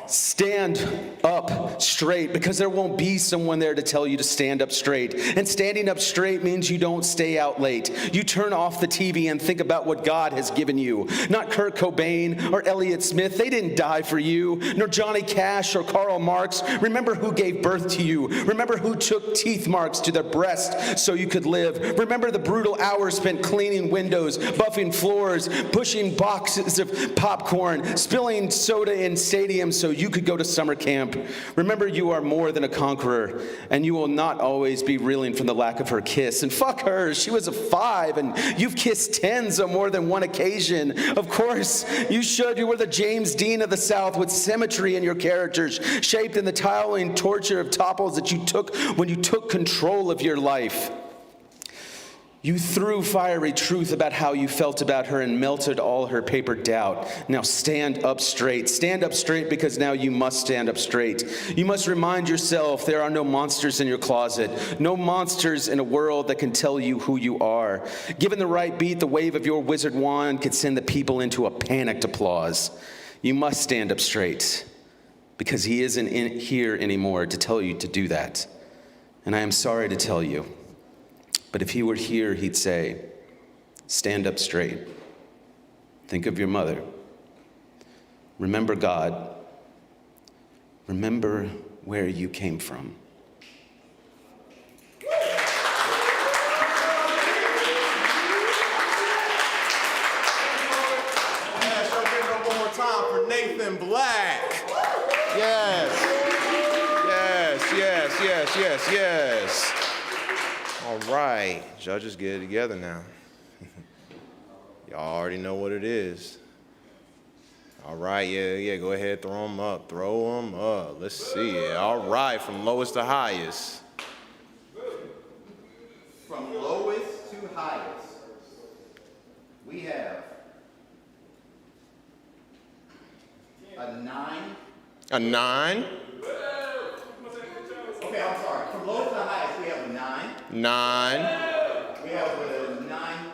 Stand up straight, because there won't be someone there to tell you to stand up straight. And standing up straight means you don't stay out late. You turn off the TV and think about what God has given you. Not Kurt Cobain or Elliott Smith. They didn't die for you. Nor Johnny Cash or Karl Marx. Remember who gave birth to you. Remember who took teeth marks to their breast so you could live. Remember the brutal hours spent cleaning windows, buffing floors, pushing boxes of popcorn, spilling soda in stadiums so you could go to summer camp. Remember, you are more than a conqueror, and you will not always be reeling from the lack of her kiss. And fuck her, she was a 5, and you've kissed 10s on more than one occasion. Of course, you should. You were the James Dean of the South with symmetry in your characters, shaped in the tiling torture of topples that you took when you took control of your life. You threw fiery truth about how you felt about her and melted all her paper doubt. Now stand up straight. Stand up straight, because now you must stand up straight. You must remind yourself there are no monsters in your closet, no monsters in a world that can tell you who you are. Given the right beat, the wave of your wizard wand could send the people into a panicked applause. You must stand up straight, because he isn't here anymore to tell you to do that. And I am sorry to tell you, but if he were here, he'd say, stand up straight. Think of your mother. Remember God. Remember where you came from. One more time for Nathan Black. Yes. Yes, yes, yes, yes, yes. All right, judges, get it together now. Y'all already know what it is. All right, yeah, go ahead, throw them up, Let's see it. All right, from lowest to highest. From lowest to highest, we have a 9. A 9. Okay, I'm sorry. From lowest to highest, we have a 9. 9. We have a 9.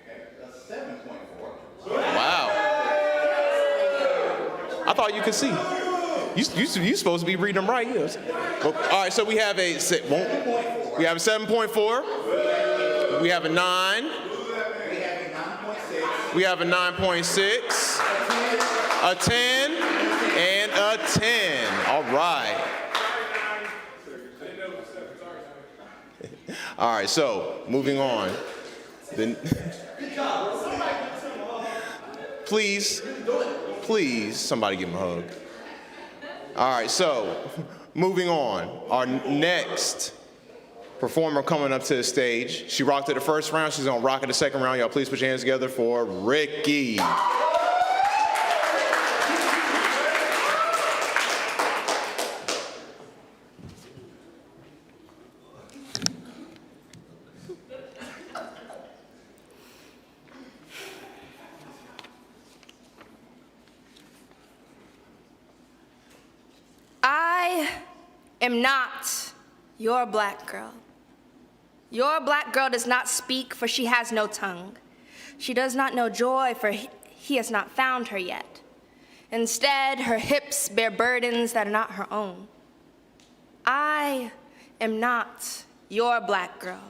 Okay, a 7.4. Wow. I thought you could see. You supposed to be reading them right. Yes. Well, all right, so we have a 7.4. We have a 7.4. We have a 9. We have a 9.6. We have a 9.6. A 10 and a 10. All right. All right, so moving on. Then, please, somebody give him a hug. All right, so moving on. Our next performer coming up to the stage. She rocked it the first round. She's gonna rock it the second round. Y'all please put your hands together for Ricky. am not your black girl. Your black girl does not speak, for she has no tongue. She does not know joy, for he has not found her yet. Instead, her hips bear burdens that are not her own. I am not your black girl.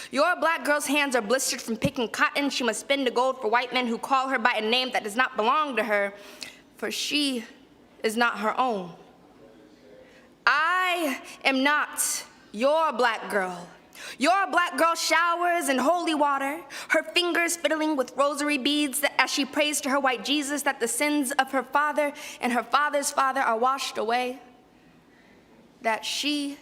Your black girl's hands are blistered from picking cotton. She must spin to gold for white men who call her by a name that does not belong to her, for she is not her own. I am not your black girl. Your black girl showers in holy water, her fingers fiddling with rosary beads as she prays to her white Jesus that the sins of her father and her father's father are washed away. That she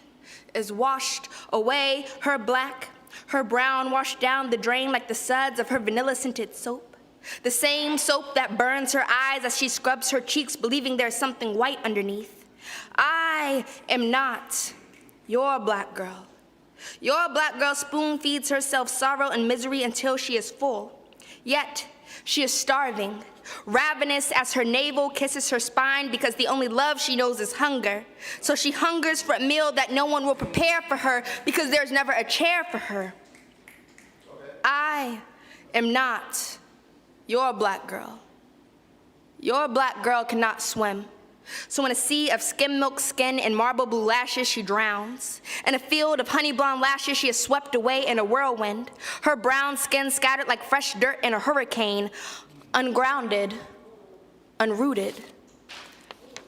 is washed away, her black, her brown washed down the drain like the suds of her vanilla-scented soap. The same soap that burns her eyes as she scrubs her cheeks, believing there's something white underneath. I am not your black girl. Your black girl spoon feeds herself sorrow and misery until she is full. Yet she is starving, ravenous as her navel kisses her spine because the only love she knows is hunger. So she hungers for a meal that no one will prepare for her because there's never a chair for her. I am not your black girl. Your black girl cannot swim. So in a sea of skim milk skin and marble blue lashes, she drowns. In a field of honey blonde lashes, she is swept away in a whirlwind. Her brown skin scattered like fresh dirt in a hurricane, ungrounded, unrooted.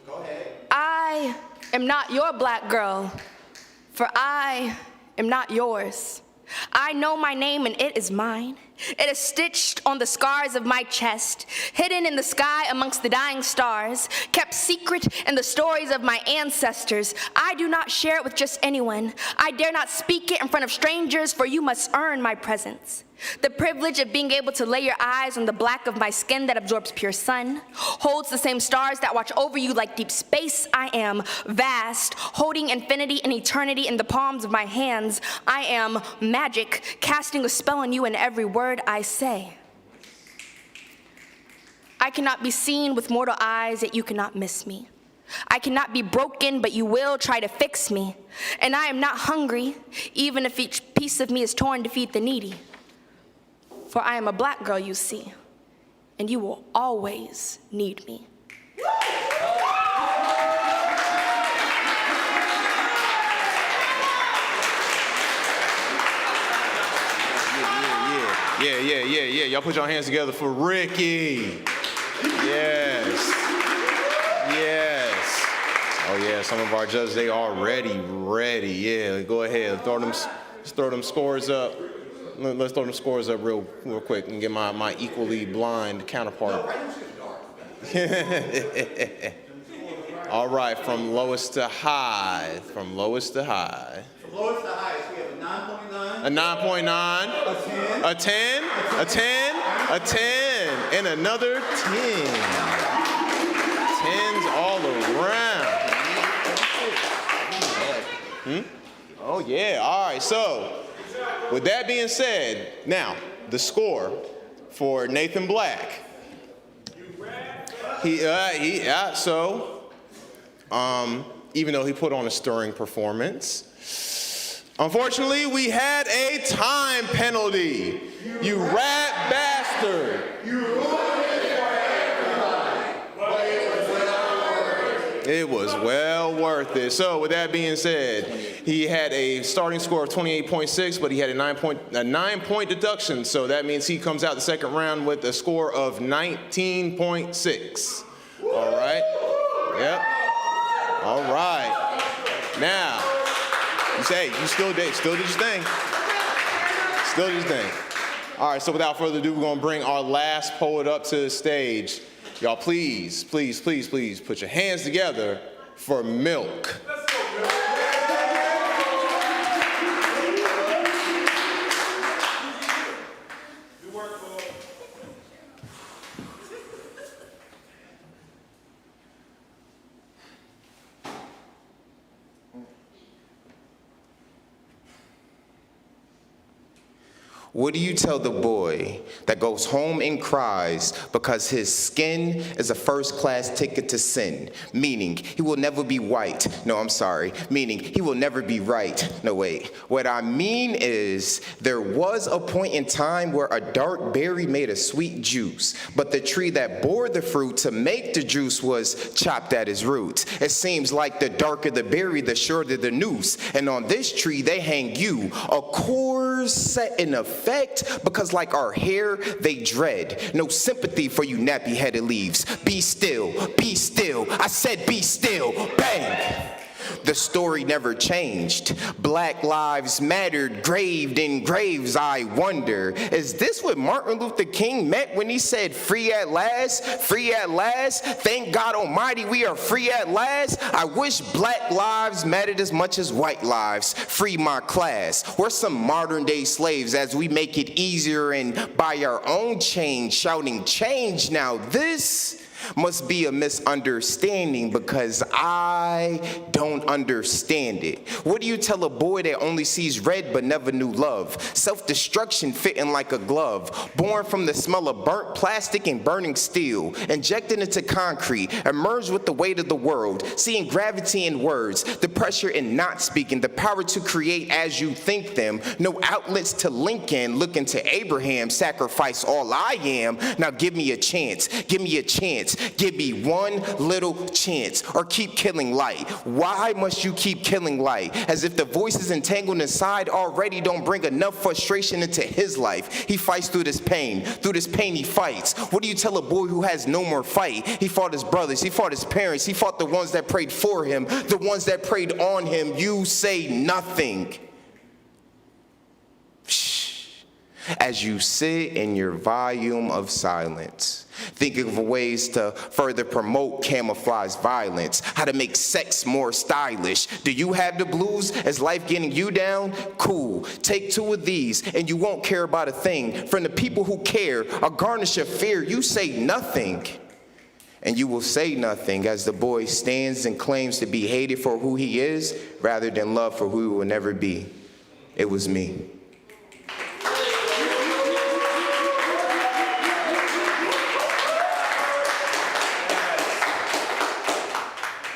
Go ahead. I am not your black girl, for I am not yours. I know my name and it is mine. It is stitched on the scars of my chest, hidden in the sky amongst the dying stars, kept secret in the stories of my ancestors. I do not share it with just anyone. I dare not speak it in front of strangers, for you must earn my presence. The privilege of being able to lay your eyes on the black of my skin that absorbs pure sun, holds the same stars that watch over you like deep space. I am vast, holding infinity and eternity in the palms of my hands. I am magic, casting a spell on you in every word I say. I cannot be seen with mortal eyes, yet you cannot miss me. I cannot be broken, but you will try to fix me. And I am not hungry, even if each piece of me is torn to feed the needy. For I am a black girl, you see, and you will always need me. Yeah. Y'all put your hands together for Ricky. Yes. Oh yeah, some of our judges, they already ready. Yeah, go ahead, let's throw them scores up. Let's throw them scores up real quick and get my equally blind counterpart. All right, from lowest to high. From lowest to highest, we have a 9.9. A 10. A 10. And another 10. 10s all around. Oh yeah, all right, so with that being said, now the score for Nathan Black. Even though he put on a stirring performance, unfortunately we had a time penalty. You rat bastard. It was well worth it. So with that being said, he had a starting score of 28.6, but he had a 9-point deduction. So that means he comes out the second round with a score of 19.6. All right. Yep. All right. Now, you say you still did your thing. Still did your thing. All right. So without further ado, we're gonna bring our last poet up to the stage. Y'all, please put your hands together for Milk. What do you tell the boy that goes home and cries because his skin is a first-class ticket to sin? Meaning, he will never be white. No, I'm sorry. Meaning, he will never be right. No, wait. What I mean is, there was a point in time where a dark berry made a sweet juice, but the tree that bore the fruit to make the juice was chopped at its roots. It seems like the darker the berry, the shorter the noose. And on this tree, they hang you, a course set in effect, because like our hair, they dread. No sympathy for you nappy-headed leaves. Be still, be still. I said be still. Bang! The story never changed. Black lives mattered, graved in graves. I wonder, is this what Martin Luther King meant when he said free at last? Free at last? Thank God Almighty we are free at last. I wish black lives mattered as much as white lives. Free my class. We're some modern day slaves as we make it easier and by our own change, shouting change now. This must be a misunderstanding because I don't understand it. What do you tell a boy that only sees red but never knew love? Self-destruction fitting like a glove, born from the smell of burnt plastic and burning steel, injected into concrete, emerged with the weight of the world, seeing gravity in words, the pressure in not speaking, the power to create as you think them, no outlets to link in, looking to Abraham, sacrifice all I am. Now give me a chance, give me a chance. Give me one little chance, or keep killing light. Why must you keep killing light? As if the voices entangled inside already don't bring enough frustration into his life. He fights through this pain. Through this pain he fights. What do you tell a boy who has no more fight? He fought his brothers, he fought his parents, he fought the ones that prayed for him, the ones that prayed on him. You say nothing. As you sit in your volume of silence, thinking of ways to further promote camouflage violence, how to make sex more stylish. Do you have the blues? Is life getting you down? Cool. Take two of these and you won't care about a thing. From the people who care, a garnish of fear, you say nothing. And you will say nothing as the boy stands and claims to be hated for who he is rather than loved for who he will never be. It was me.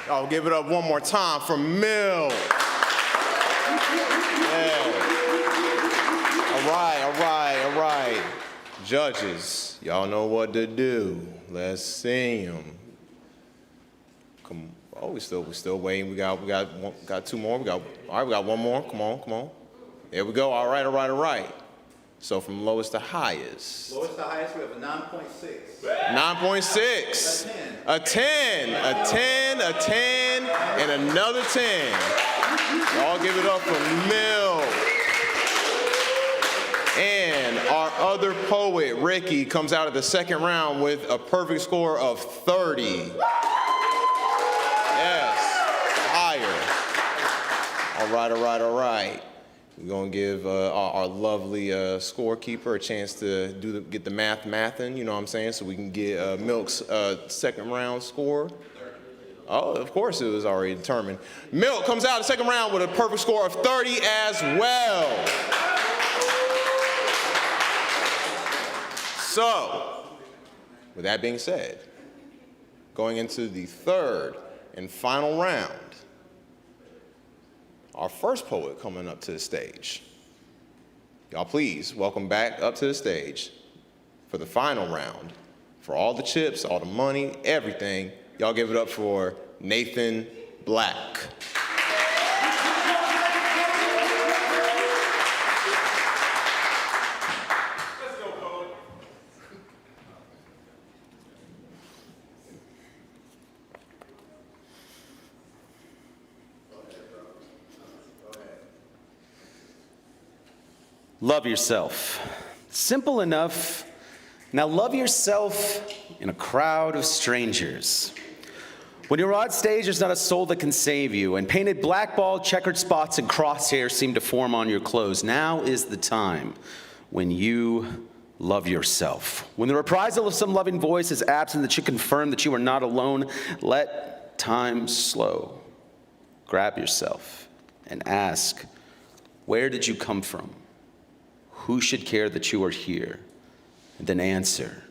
I'll give it up one more time for Mill. Yeah. All right. Judges, y'all know what to do. Let's see them. Come. Oh, we still waiting. We got two more. We got one more. Come on. There we go. All right. So from lowest to highest. Lowest to highest, we have a 9.6. 9.6. A 10, and another 10. Y'all give it up for Mill. And our other poet, Ricky, comes out of the second round with a perfect score of 30. Yes, higher. All right. We're gonna give our lovely scorekeeper a chance to get the mathin', you know what I'm saying? So we can get Milk's second round score. Oh, of course it was already determined. Milk comes out of the second round with a perfect score of 30 as well. So, with that being said, going into the third and final round, our first poet coming up to the stage. Y'all please welcome back up to the stage for the final round. For all the chips, all the money, everything, y'all give it up for Nathan Black. Love yourself. Simple enough. Now love yourself in a crowd of strangers. When you're on stage, there's not a soul that can save you, and painted blackball, checkered spots, and crosshairs seem to form on your clothes. Now is the time when you love yourself. When the reprisal of some loving voice is absent that should confirm that you are not alone, let time slow. Grab yourself and ask, where did you come from? who should care that you are here? And then answer,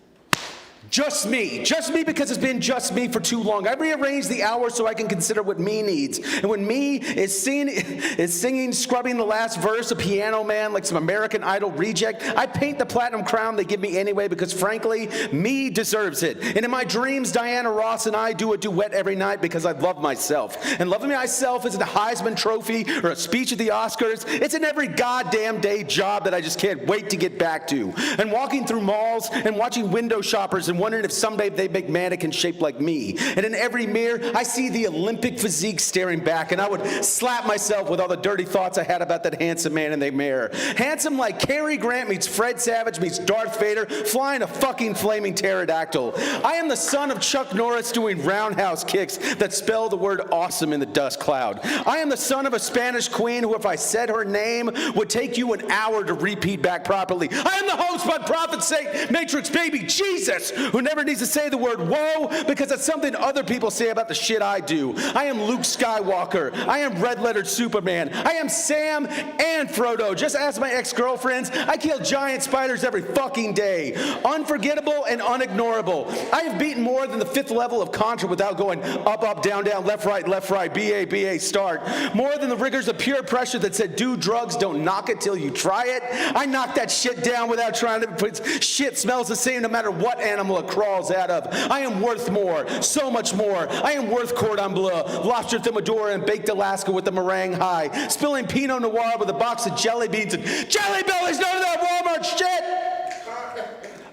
just me because it's been just me for too long. I rearranged the hours so I can consider what me needs. And when me is singing, scrubbing the last verse of Piano Man like some American Idol reject, I paint the platinum crown they give me anyway because frankly, me deserves it. And in my dreams, Diana Ross and I do a duet every night because I love myself. And loving myself isn't a Heisman Trophy or a speech at the Oscars. It's an every goddamn day job that I just can't wait to get back to. And walking through malls and watching window shoppers and wondering if someday they make mannequins shaped like me. And in every mirror, I see the Olympic physique staring back, and I would slap myself with all the dirty thoughts I had about that handsome man in the mirror. Handsome like Cary Grant meets Fred Savage meets Darth Vader flying a fucking flaming pterodactyl. I am the son of Chuck Norris doing roundhouse kicks that spell the word awesome in the dust cloud. I am the son of a Spanish queen who, if I said her name, would take you an hour to repeat back properly. I am the host, by prophet's sake, Matrix baby Jesus, who never needs to say the word whoa because it's something other people say about the shit I do. I am Luke Skywalker. I am red-lettered Superman. I am Sam and Frodo. Just ask my ex-girlfriends. I kill giant spiders every fucking day. Unforgettable and unignorable. I have beaten more than the 5th level of Contra without going up, up, down, down, left, right, BA, BA, start. More than the rigors of peer pressure that said do drugs, don't knock it till you try it. I knock that shit down without trying to put shit smells the same no matter what animal it crawls out of. I am worth more, so much more. I am worth cordon bleu, lobster thermidor, and baked Alaska with the meringue high, spilling Pinot Noir with a box of jelly beans and Jelly Bellies, none of that Walmart shit.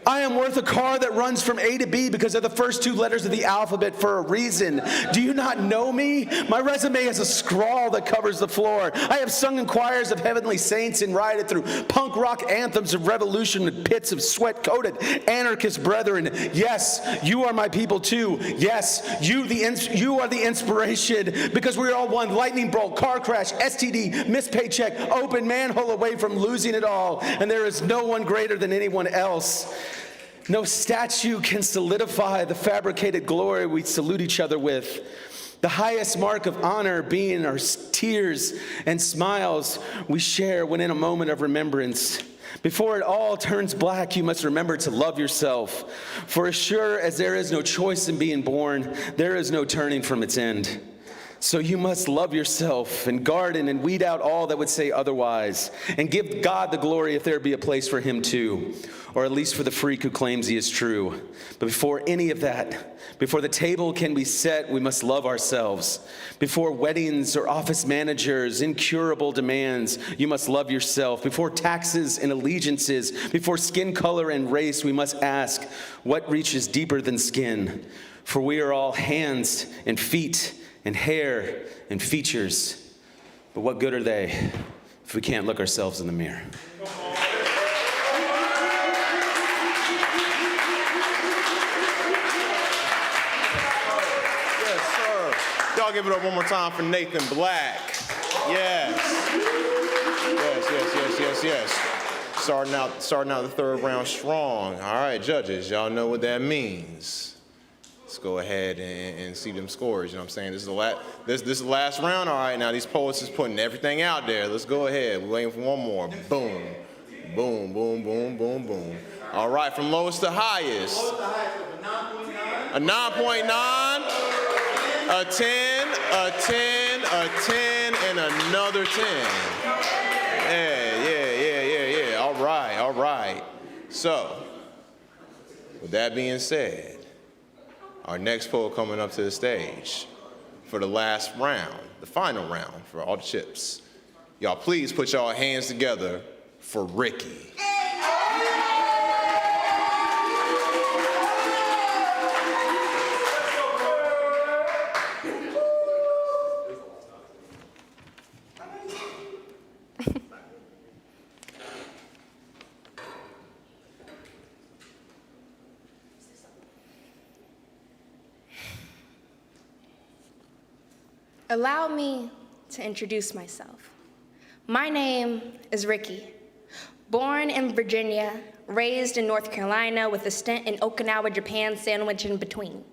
I am worth a car that runs from A to B because they're the first 2 letters of the alphabet for a reason. Do you not know me? My resume is a scrawl that covers the floor. I have sung in choirs of heavenly saints and rioted through punk rock anthems of revolution in pits of sweat-coated anarchist brethren. Yes, you are my people too. Yes, you are the inspiration because we're all one lightning bolt, car crash, STD, missed paycheck, open manhole away from losing it all. And there is no one greater than anyone else. No statue can solidify the fabricated glory we salute each other with. The highest mark of honor being our tears and smiles we share when in a moment of remembrance. Before it all turns black, you must remember to love yourself. For as sure as there is no choice in being born, there is no turning from its end. So you must love yourself and garden and weed out all that would say otherwise, and give God the glory if there be a place for him too, or at least for the freak who claims he is true. But before any of that, before the table can be set, we must love ourselves. Before weddings or office managers, incurable demands, you must love yourself. Before taxes and allegiances, before skin color and race, we must ask, what reaches deeper than skin? For we are all hands and feet and hair and features. But what good are they if we can't look ourselves in the mirror? Yes, sir. Y'all give it up one more time for Nathan Black. Yes. Yes. Starting out the 3rd round strong. All right, judges, y'all know what that means. Let's go ahead and see them scores. You know what I'm saying? This is the last round. All right, now these poets is putting everything out there. Let's go ahead. We're waiting for one more. Boom. Boom, boom, boom, boom, boom. All right, from lowest to highest. A 9.9, a 10, a 10, a 10, and another 10. Yeah. All right. So, with that being said, our next poet coming up to the stage for the last round, the final round for all the chips. Y'all please put y'all hands together for Ricky. Allow me to introduce myself. My name is Ricky. Born in Virginia, raised in North Carolina with a stint in Okinawa, Japan, sandwich in between.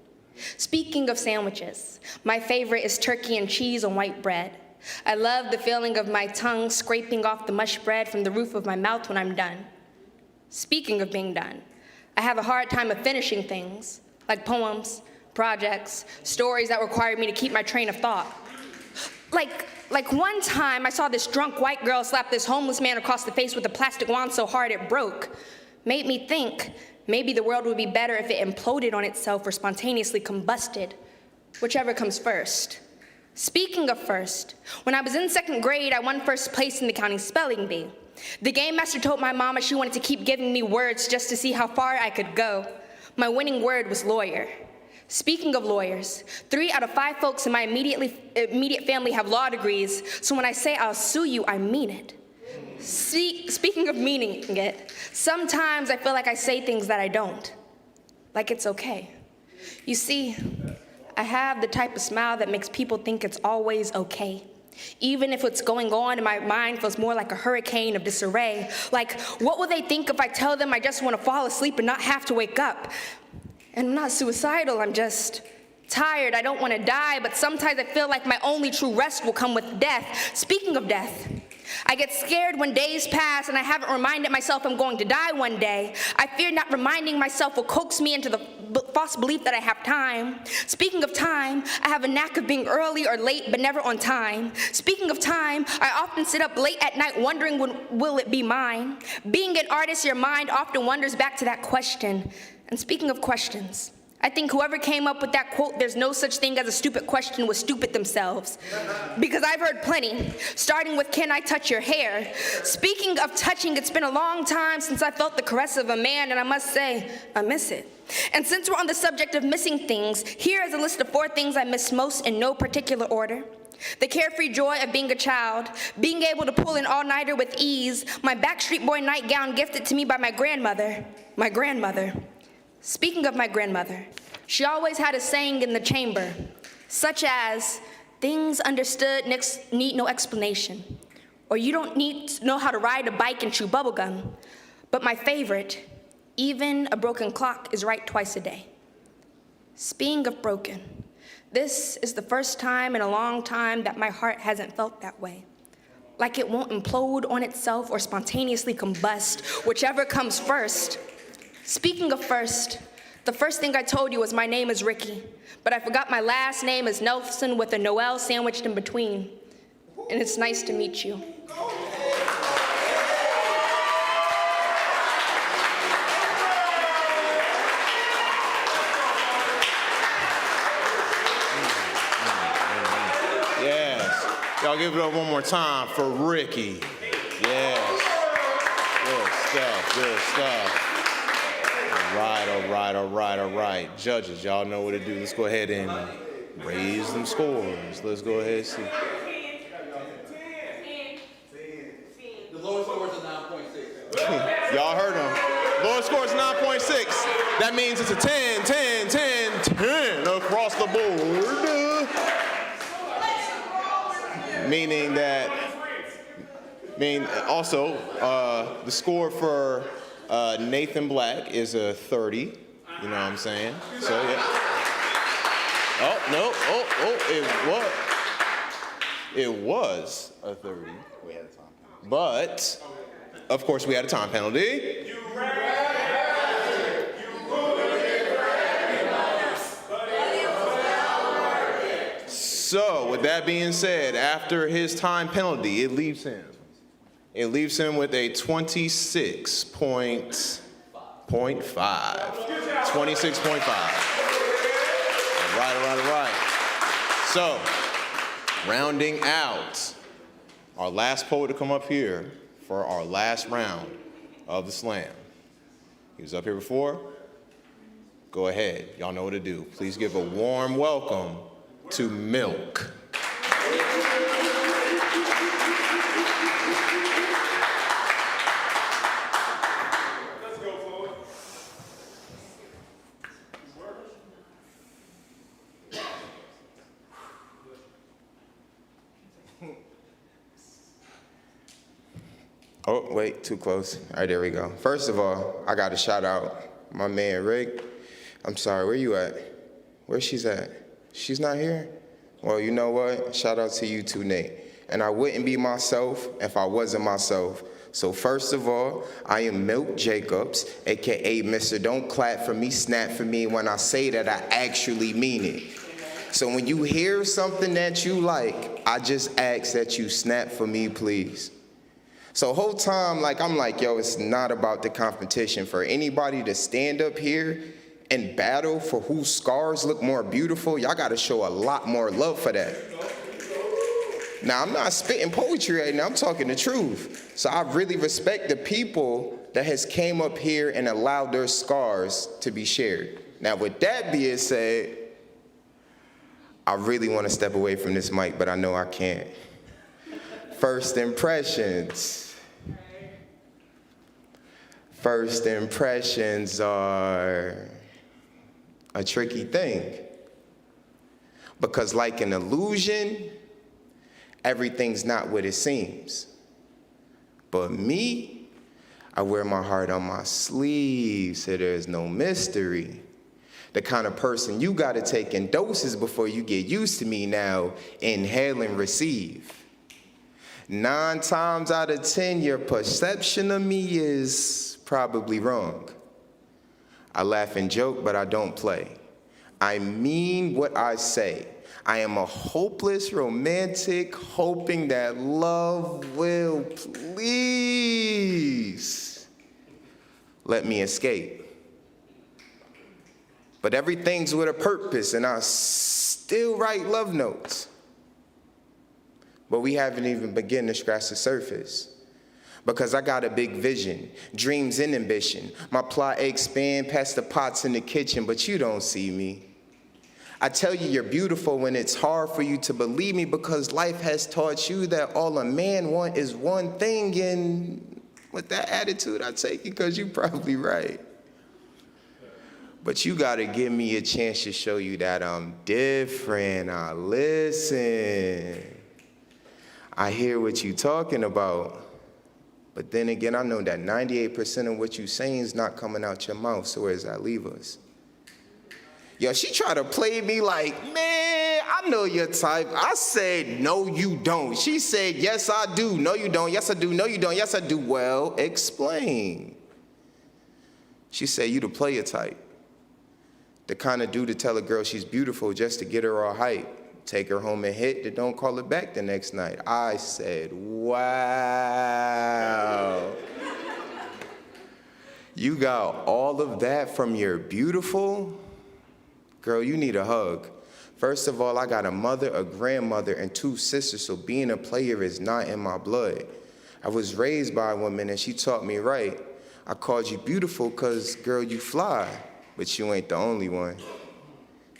Speaking of sandwiches, my favorite is turkey and cheese on white bread. I love the feeling of my tongue scraping off the mush bread from the roof of my mouth when I'm done. Speaking of being done, I have a hard time of finishing things, like poems, projects, stories that require me to keep my train of thought. Like one time I saw this drunk white girl slap this homeless man across the face with a plastic wand so hard it broke. Made me think maybe the world would be better if it imploded on itself or spontaneously combusted, whichever comes first. Speaking of first, when I was in 2nd grade, I won first place in the county spelling bee. The game master told my mama she wanted to keep giving me words just to see how far I could go. My winning word was lawyer. Speaking of lawyers, 3 out of 5 folks in my immediate family have law degrees, so when I say I'll sue you, I mean it. Speaking of meaning it, sometimes I feel like I say things that I don't, like it's okay. You see, I have the type of smile that makes people think it's always okay. Even if what's going on in my mind feels more like a hurricane of disarray. Like, what will they think if I tell them I just want to fall asleep and not have to wake up? And I'm not suicidal, I'm just tired. I don't want to die, but sometimes I feel like my only true rest will come with death. Speaking of death, I get scared when days pass and I haven't reminded myself I'm going to die one day. I fear not reminding myself will coax me into the false belief that I have time. Speaking of time, I have a knack of being early or late, but never on time. Speaking of time, I often sit up late at night wondering when will it be mine. Being an artist, your mind often wanders back to that question. And speaking of questions, I think whoever came up with that quote, "There's no such thing as a stupid question," was stupid themselves. Because I've heard plenty, starting with, "Can I touch your hair?" Speaking of touching, it's been a long time since I felt the caress of a man, and I must say, I miss it. And since we're on the subject of missing things, here is a list of 4 things I miss most in no particular order. The carefree joy of being a child, being able to pull an all-nighter with ease, my Backstreet Boy nightgown gifted to me by my grandmother. My grandmother. Speaking of my grandmother, she always had a saying in the chamber, such as, "Things understood need no explanation," or "You don't need to know how to ride a bike and chew bubblegum." But my favorite, "Even a broken clock is right twice a day." Speaking of broken, this is the first time in a long time that my heart hasn't felt that way. Like it won't implode on itself or spontaneously combust, whichever comes first. Speaking of first, the first thing I told you was my name is Ricky, but I forgot my last name is Nelson with a Noel sandwiched in between. And it's nice to meet you. Yes. Y'all give it up one more time for Ricky. Yes. Good stuff, good stuff. All right. Judges, y'all know what to do. Let's go ahead and raise them scores. Let's go ahead and see. The lowest score is a 9.6. Y'all heard him. Lowest score is 9.6. That means it's a 10, 10, 10, 10 across the board. Also, the score for Nathan Black is a 30. You know what I'm saying? So, yeah. Oh, no. It was a 30. We had a time. But, of course, we had a time penalty. So, with that being said, after his time penalty, it leaves him with a 26.5. 26.5. All right. So, rounding out, our last poet to come up here for our last round of the slam. He was up here before. Go ahead. Y'all know what to do. Please give a warm welcome to Milk. Oh, wait, too close. All right, there we go. First of all, I got to shout out my man, Rick. I'm sorry, where you at? Where she's at? She's not here? Well, you know what? Shout out to you too, Nate. and I wouldn't be myself if I wasn't myself. So first of all, I am Milk Jacobs, aka Mr. Don't Clap for Me, Snap for Me. When I say that, I actually mean it. So when you hear something that you like, I just ask that you snap for me, please. So whole time, I'm like, yo, it's not about the competition. For anybody to stand up here and battle for whose scars look more beautiful, y'all gotta show a lot more love for that. Now, I'm not spitting poetry right now, I'm talking the truth. So I really respect the people that has came up here and allowed their scars to be shared. Now, with that being said, I really want to step away from this mic, but I know I can't. First impressions. First impressions are a tricky thing. Because like an illusion, everything's not what it seems. But me, I wear my heart on my sleeve, so there's no mystery. The kind of person you gotta take in doses before you get used to me now. Inhale and receive. 9 times out of 10, your perception of me is probably wrong. I laugh and joke, but I don't play. I mean what I say. I am a hopeless romantic hoping that love will please let me escape. But everything's with a purpose, and I still write love notes. But we haven't even begun to scratch the surface. Because I got a big vision, dreams and ambition. My plot expand past the pots in the kitchen, but you don't see me. I tell you you're beautiful when it's hard for you to believe me, because life has taught you that all a man wants is one thing, and with that attitude, I take it because you're probably right. But you gotta give me a chance to show you that I'm different. I listen. I hear what you talking about. But then again, I know that 98% of what you saying is not coming out your mouth, so where does that leave us? Yo, she tried to play me like, man, I know your type. I said, no, you don't. She said, yes, I do. No, you don't. Yes, I do. No, you don't. Yes, I do. Well, explain. She said, you the player type. The kind of dude to tell a girl she's beautiful just to get her all hype. Take her home and hit, then don't call her back the next night. I said, wow. You got all of that from your beautiful? Girl, you need a hug. First of all, I got a mother, a grandmother, and 2 sisters, so being a player is not in my blood. I was raised by a woman, and she taught me right. I called you beautiful because, girl, you fly, but you ain't the only one.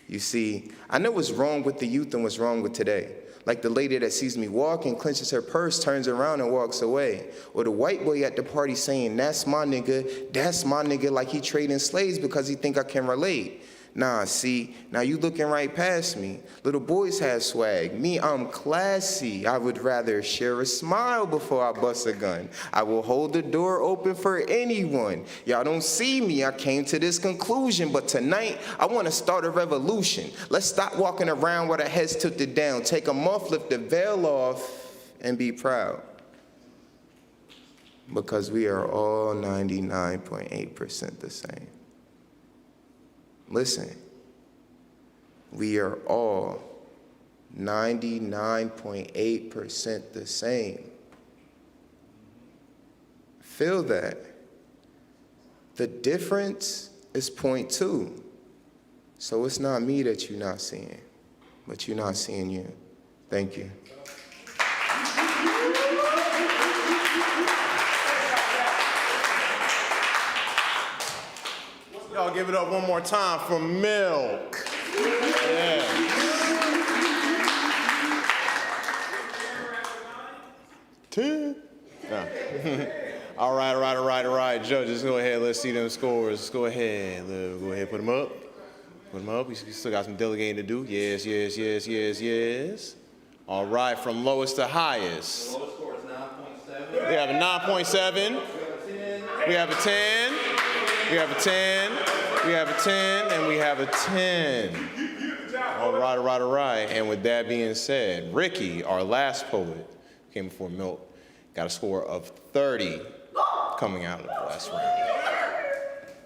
You see, I know what's wrong with the youth and what's wrong with today. Like the lady that sees me walking, clenches her purse, turns around and walks away. Or the white boy at the party saying, that's my nigga, like he trading slaves because he think I can relate. Nah, see, now you looking right past me. Little boys have swag. Me, I'm classy. I would rather share a smile before I bust a gun. I will hold the door open for anyone. Y'all don't see me. I came to this conclusion, but tonight I want to start a revolution. Let's stop walking around with our heads tilted down. Take them off, lift the veil off, and be proud. Because we are all 99.8% the same. Listen, we are all 99.8% the same. Feel that. The difference is 0.2. So it's not me that you're not seeing, but you're not seeing you. Thank you. Y'all give it up one more time for Milk. Yeah. Two. No. All right. Judges, go ahead. Let's see them scores. Go ahead. Go ahead. Put them up. We still got some delegating to do. Yes. All right. From lowest to highest. The lowest score is 9.7. We have a 9.7. We have a 10. We have a 10. We have a 10. And we have a 10. All right. And with that being said, Ricky, our last poet, came before Milt, got a score of 30 coming out of the last round.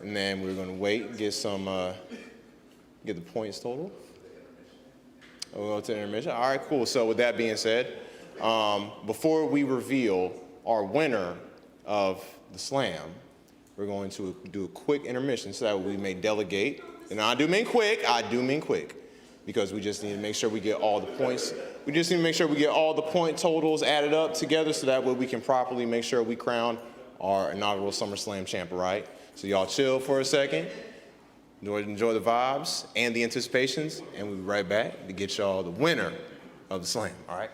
And then we're gonna wait and get the points total. We'll go to intermission. All right, cool. So with that being said, before we reveal our winner of the slam, we're going to do a quick intermission so that we may delegate. And I do mean quick, because we just need to make sure we get all the points. We just need to make sure we get all the point totals added up together so that way we can properly make sure we crown our inaugural SummerSlam champ, right? So y'all chill for a second, enjoy the vibes and the anticipations, and we'll be right back to get y'all the winner of the slam, all right?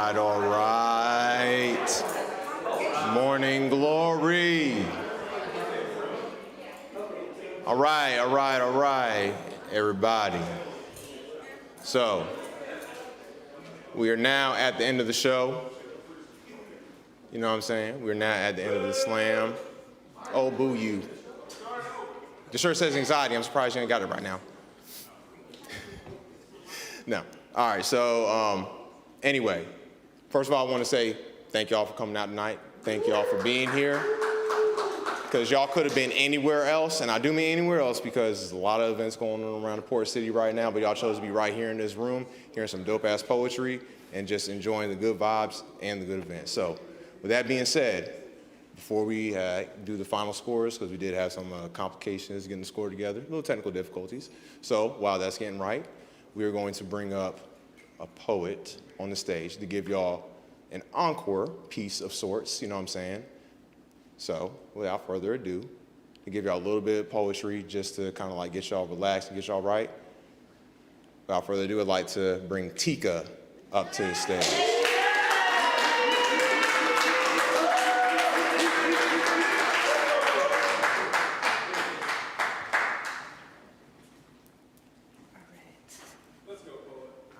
All right. Morning glory. All right, everybody. So, we are now at the end of the show. You know what I'm saying? We're now at the end of the slam. Oh, boo you. The shirt says anxiety. I'm surprised you ain't got it right now. No. All right, so anyway, first of all, I want to say thank y'all for coming out tonight. Thank y'all for being here. Because y'all could have been anywhere else, and I do mean anywhere else because there's a lot of events going on around the Port City right now, but y'all chose to be right here in this room, hearing some dope-ass poetry, and just enjoying the good vibes and the good events. So, with that being said, before we do the final scores, because we did have some complications getting the score together, little technical difficulties. So, while that's getting right, we are going to bring up a poet on the stage to give y'all an encore piece of sorts, you know what I'm saying? So, without further ado, to give y'all a little bit of poetry just to kind of like get y'all relaxed and get y'all right. Without further ado, I'd like to bring Tika up to the stage.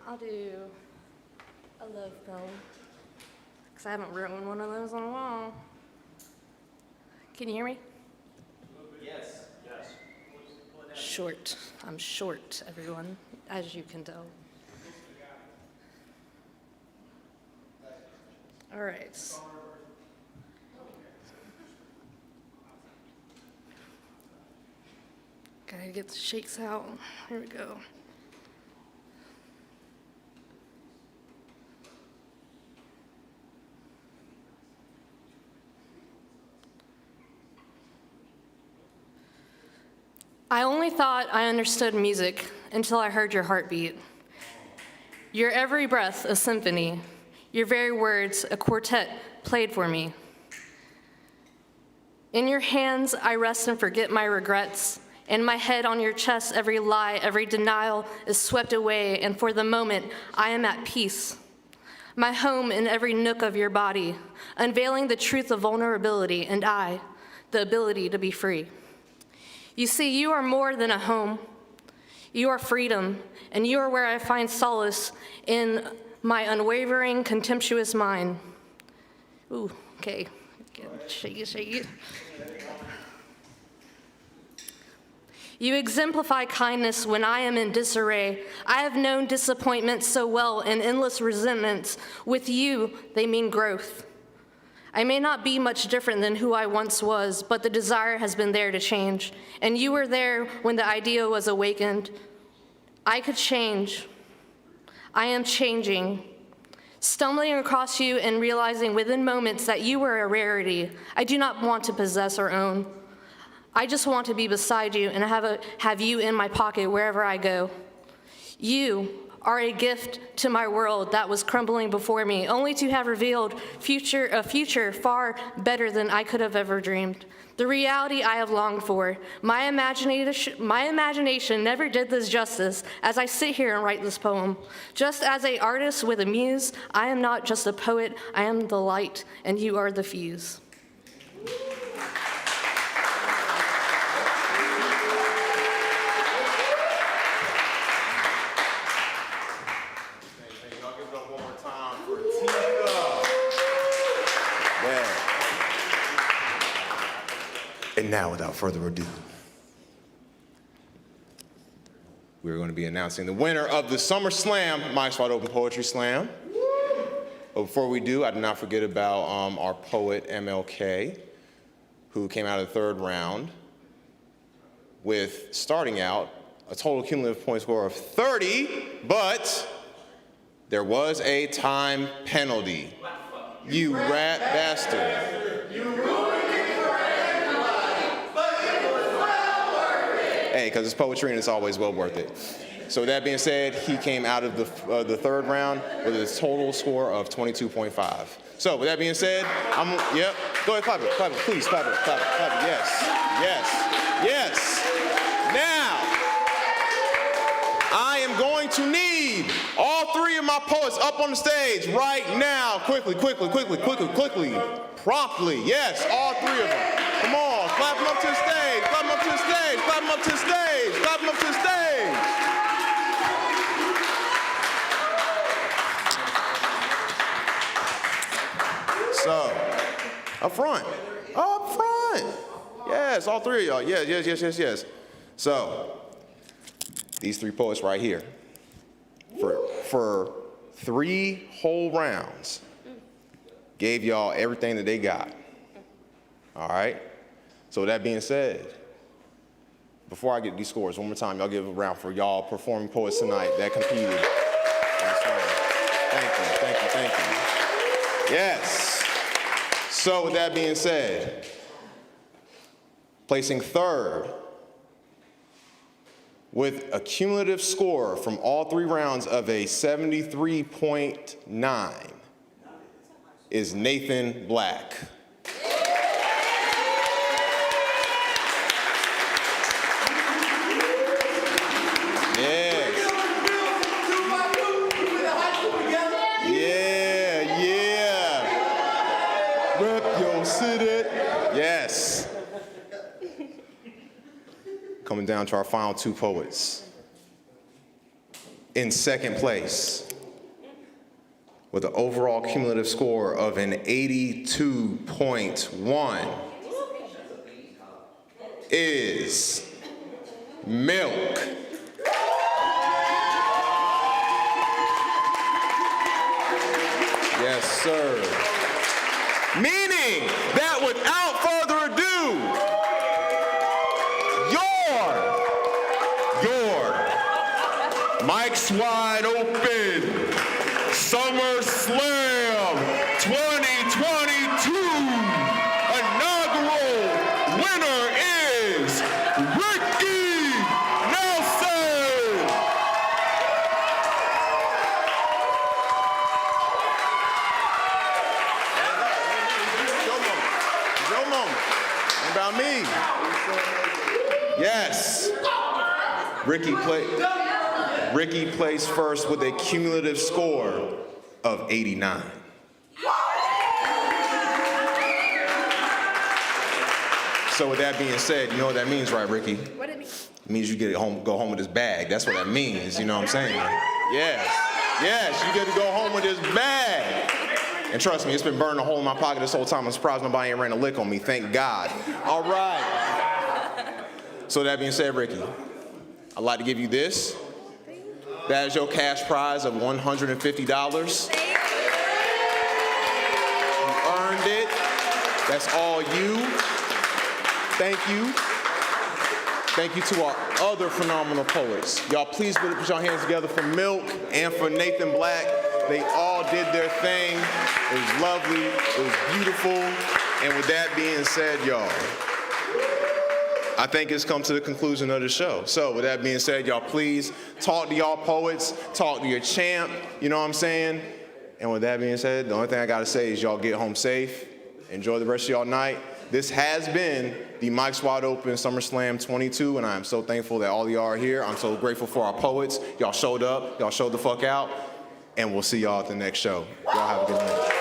I'll do a love poem, because I haven't written one of those in a while. Can you hear me? Yes. Short. I'm short, everyone, as you can tell. All right. Gotta get the shakes out. Here we go. I only thought I understood music until I heard your heartbeat. Your every breath a symphony, your very words a quartet played for me. In your hands I rest and forget my regrets. In my head on your chest every lie, every denial is swept away, and for the moment I am at peace. My home in every nook of your body, unveiling the truth of vulnerability, and I, the ability to be free. You see, you are more than a home. You are freedom, and you are where I find solace in my unwavering, contemptuous mind. Ooh, okay. Shake it, shake it. You exemplify kindness when I am in disarray. I have known disappointment so well and endless resentments. With you, they mean growth. I may not be much different than who I once was, but the desire has been there to change. And you were there when the idea was awakened. I could change. I am changing. Stumbling across you and realizing within moments that you were a rarity. I do not want to possess or own. I just want to be beside you and have you in my pocket wherever I go. You are a gift to my world that was crumbling before me, only to have revealed a future far better than I could have ever dreamed. The reality I have longed for. My imagination never did this justice as I sit here and write this poem. Just as an artist with a muse, I am not just a poet, I am the light, and you are the fuse. And now, without further ado, we're going to be announcing the winner of the Summer Slam, Mike's Wide Open Poetry Slam. But before we do, I did not forget about our poet, MLK, who came out of the third round with, starting out, a total cumulative point score of 30, but there was a time penalty. You rat bastard. Hey, because it's poetry and it's always well worth it. So with that being said, he came out of the third round with a total score of 22.5. So with that being said, yep, go ahead, clap it, please, clap it, yes, yes, yes. Now, I am going to need all three of my poets up on the stage right now, quickly, promptly, yes, all three of them. Come on, clap them up to the stage, clap them up to the stage, clap them up to the stage, clap them up to the stage. So, up front. Yes, all three of y'all, yes. So, these three poets right here, for 3 whole rounds, gave y'all everything that they got. All right? So with that being said, before I get these scores, one more time, y'all give a round for y'all performing poets tonight that competed. Thank you. Yes. So with that being said, placing third with a cumulative score from all 3 rounds of a 73.9 is Nathan Black. Yes. Coming down to our final 2 poets. In second place, with an overall cumulative score of an 82.1, is Milk. Yes, sir. Meaning that without further ado, your Mike's Wide Open Summer Slam 2022 inaugural winner is Ricky Nelson. Your moment. Ain't about me. Yes. Ricky placed first with a cumulative score of 89. So with that being said, you know what that means, right, Ricky? What it mean? It means you get to go home with this bag. That's what that means, you know what I'm saying? Yes, you get to go home with this bag. And trust me, it's been burning a hole in my pocket this whole time. I'm surprised nobody ain't ran a lick on me, thank God. All right. So that being said, Ricky, I'd like to give you this. That is your cash prize of $150. You earned it. That's all you. Thank you. Thank you to our other phenomenal poets. Y'all please put your hands together for Milk and for Nathan Black. They all did their thing. It was lovely. It was beautiful. And with that being said, y'all, I think it's come to the conclusion of the show. So with that being said, y'all please talk to y'all poets, talk to your champ, you know what I'm saying? And with that being said, the only thing I gotta say is y'all get home safe, enjoy the rest of y'all night. This has been the Mike's Wide Open SummerSlam 22, and I am so thankful that all of y'all are here. I'm so grateful for our poets. Y'all showed up, y'all showed the fuck out, and we'll see y'all at the next show. Y'all have a good night.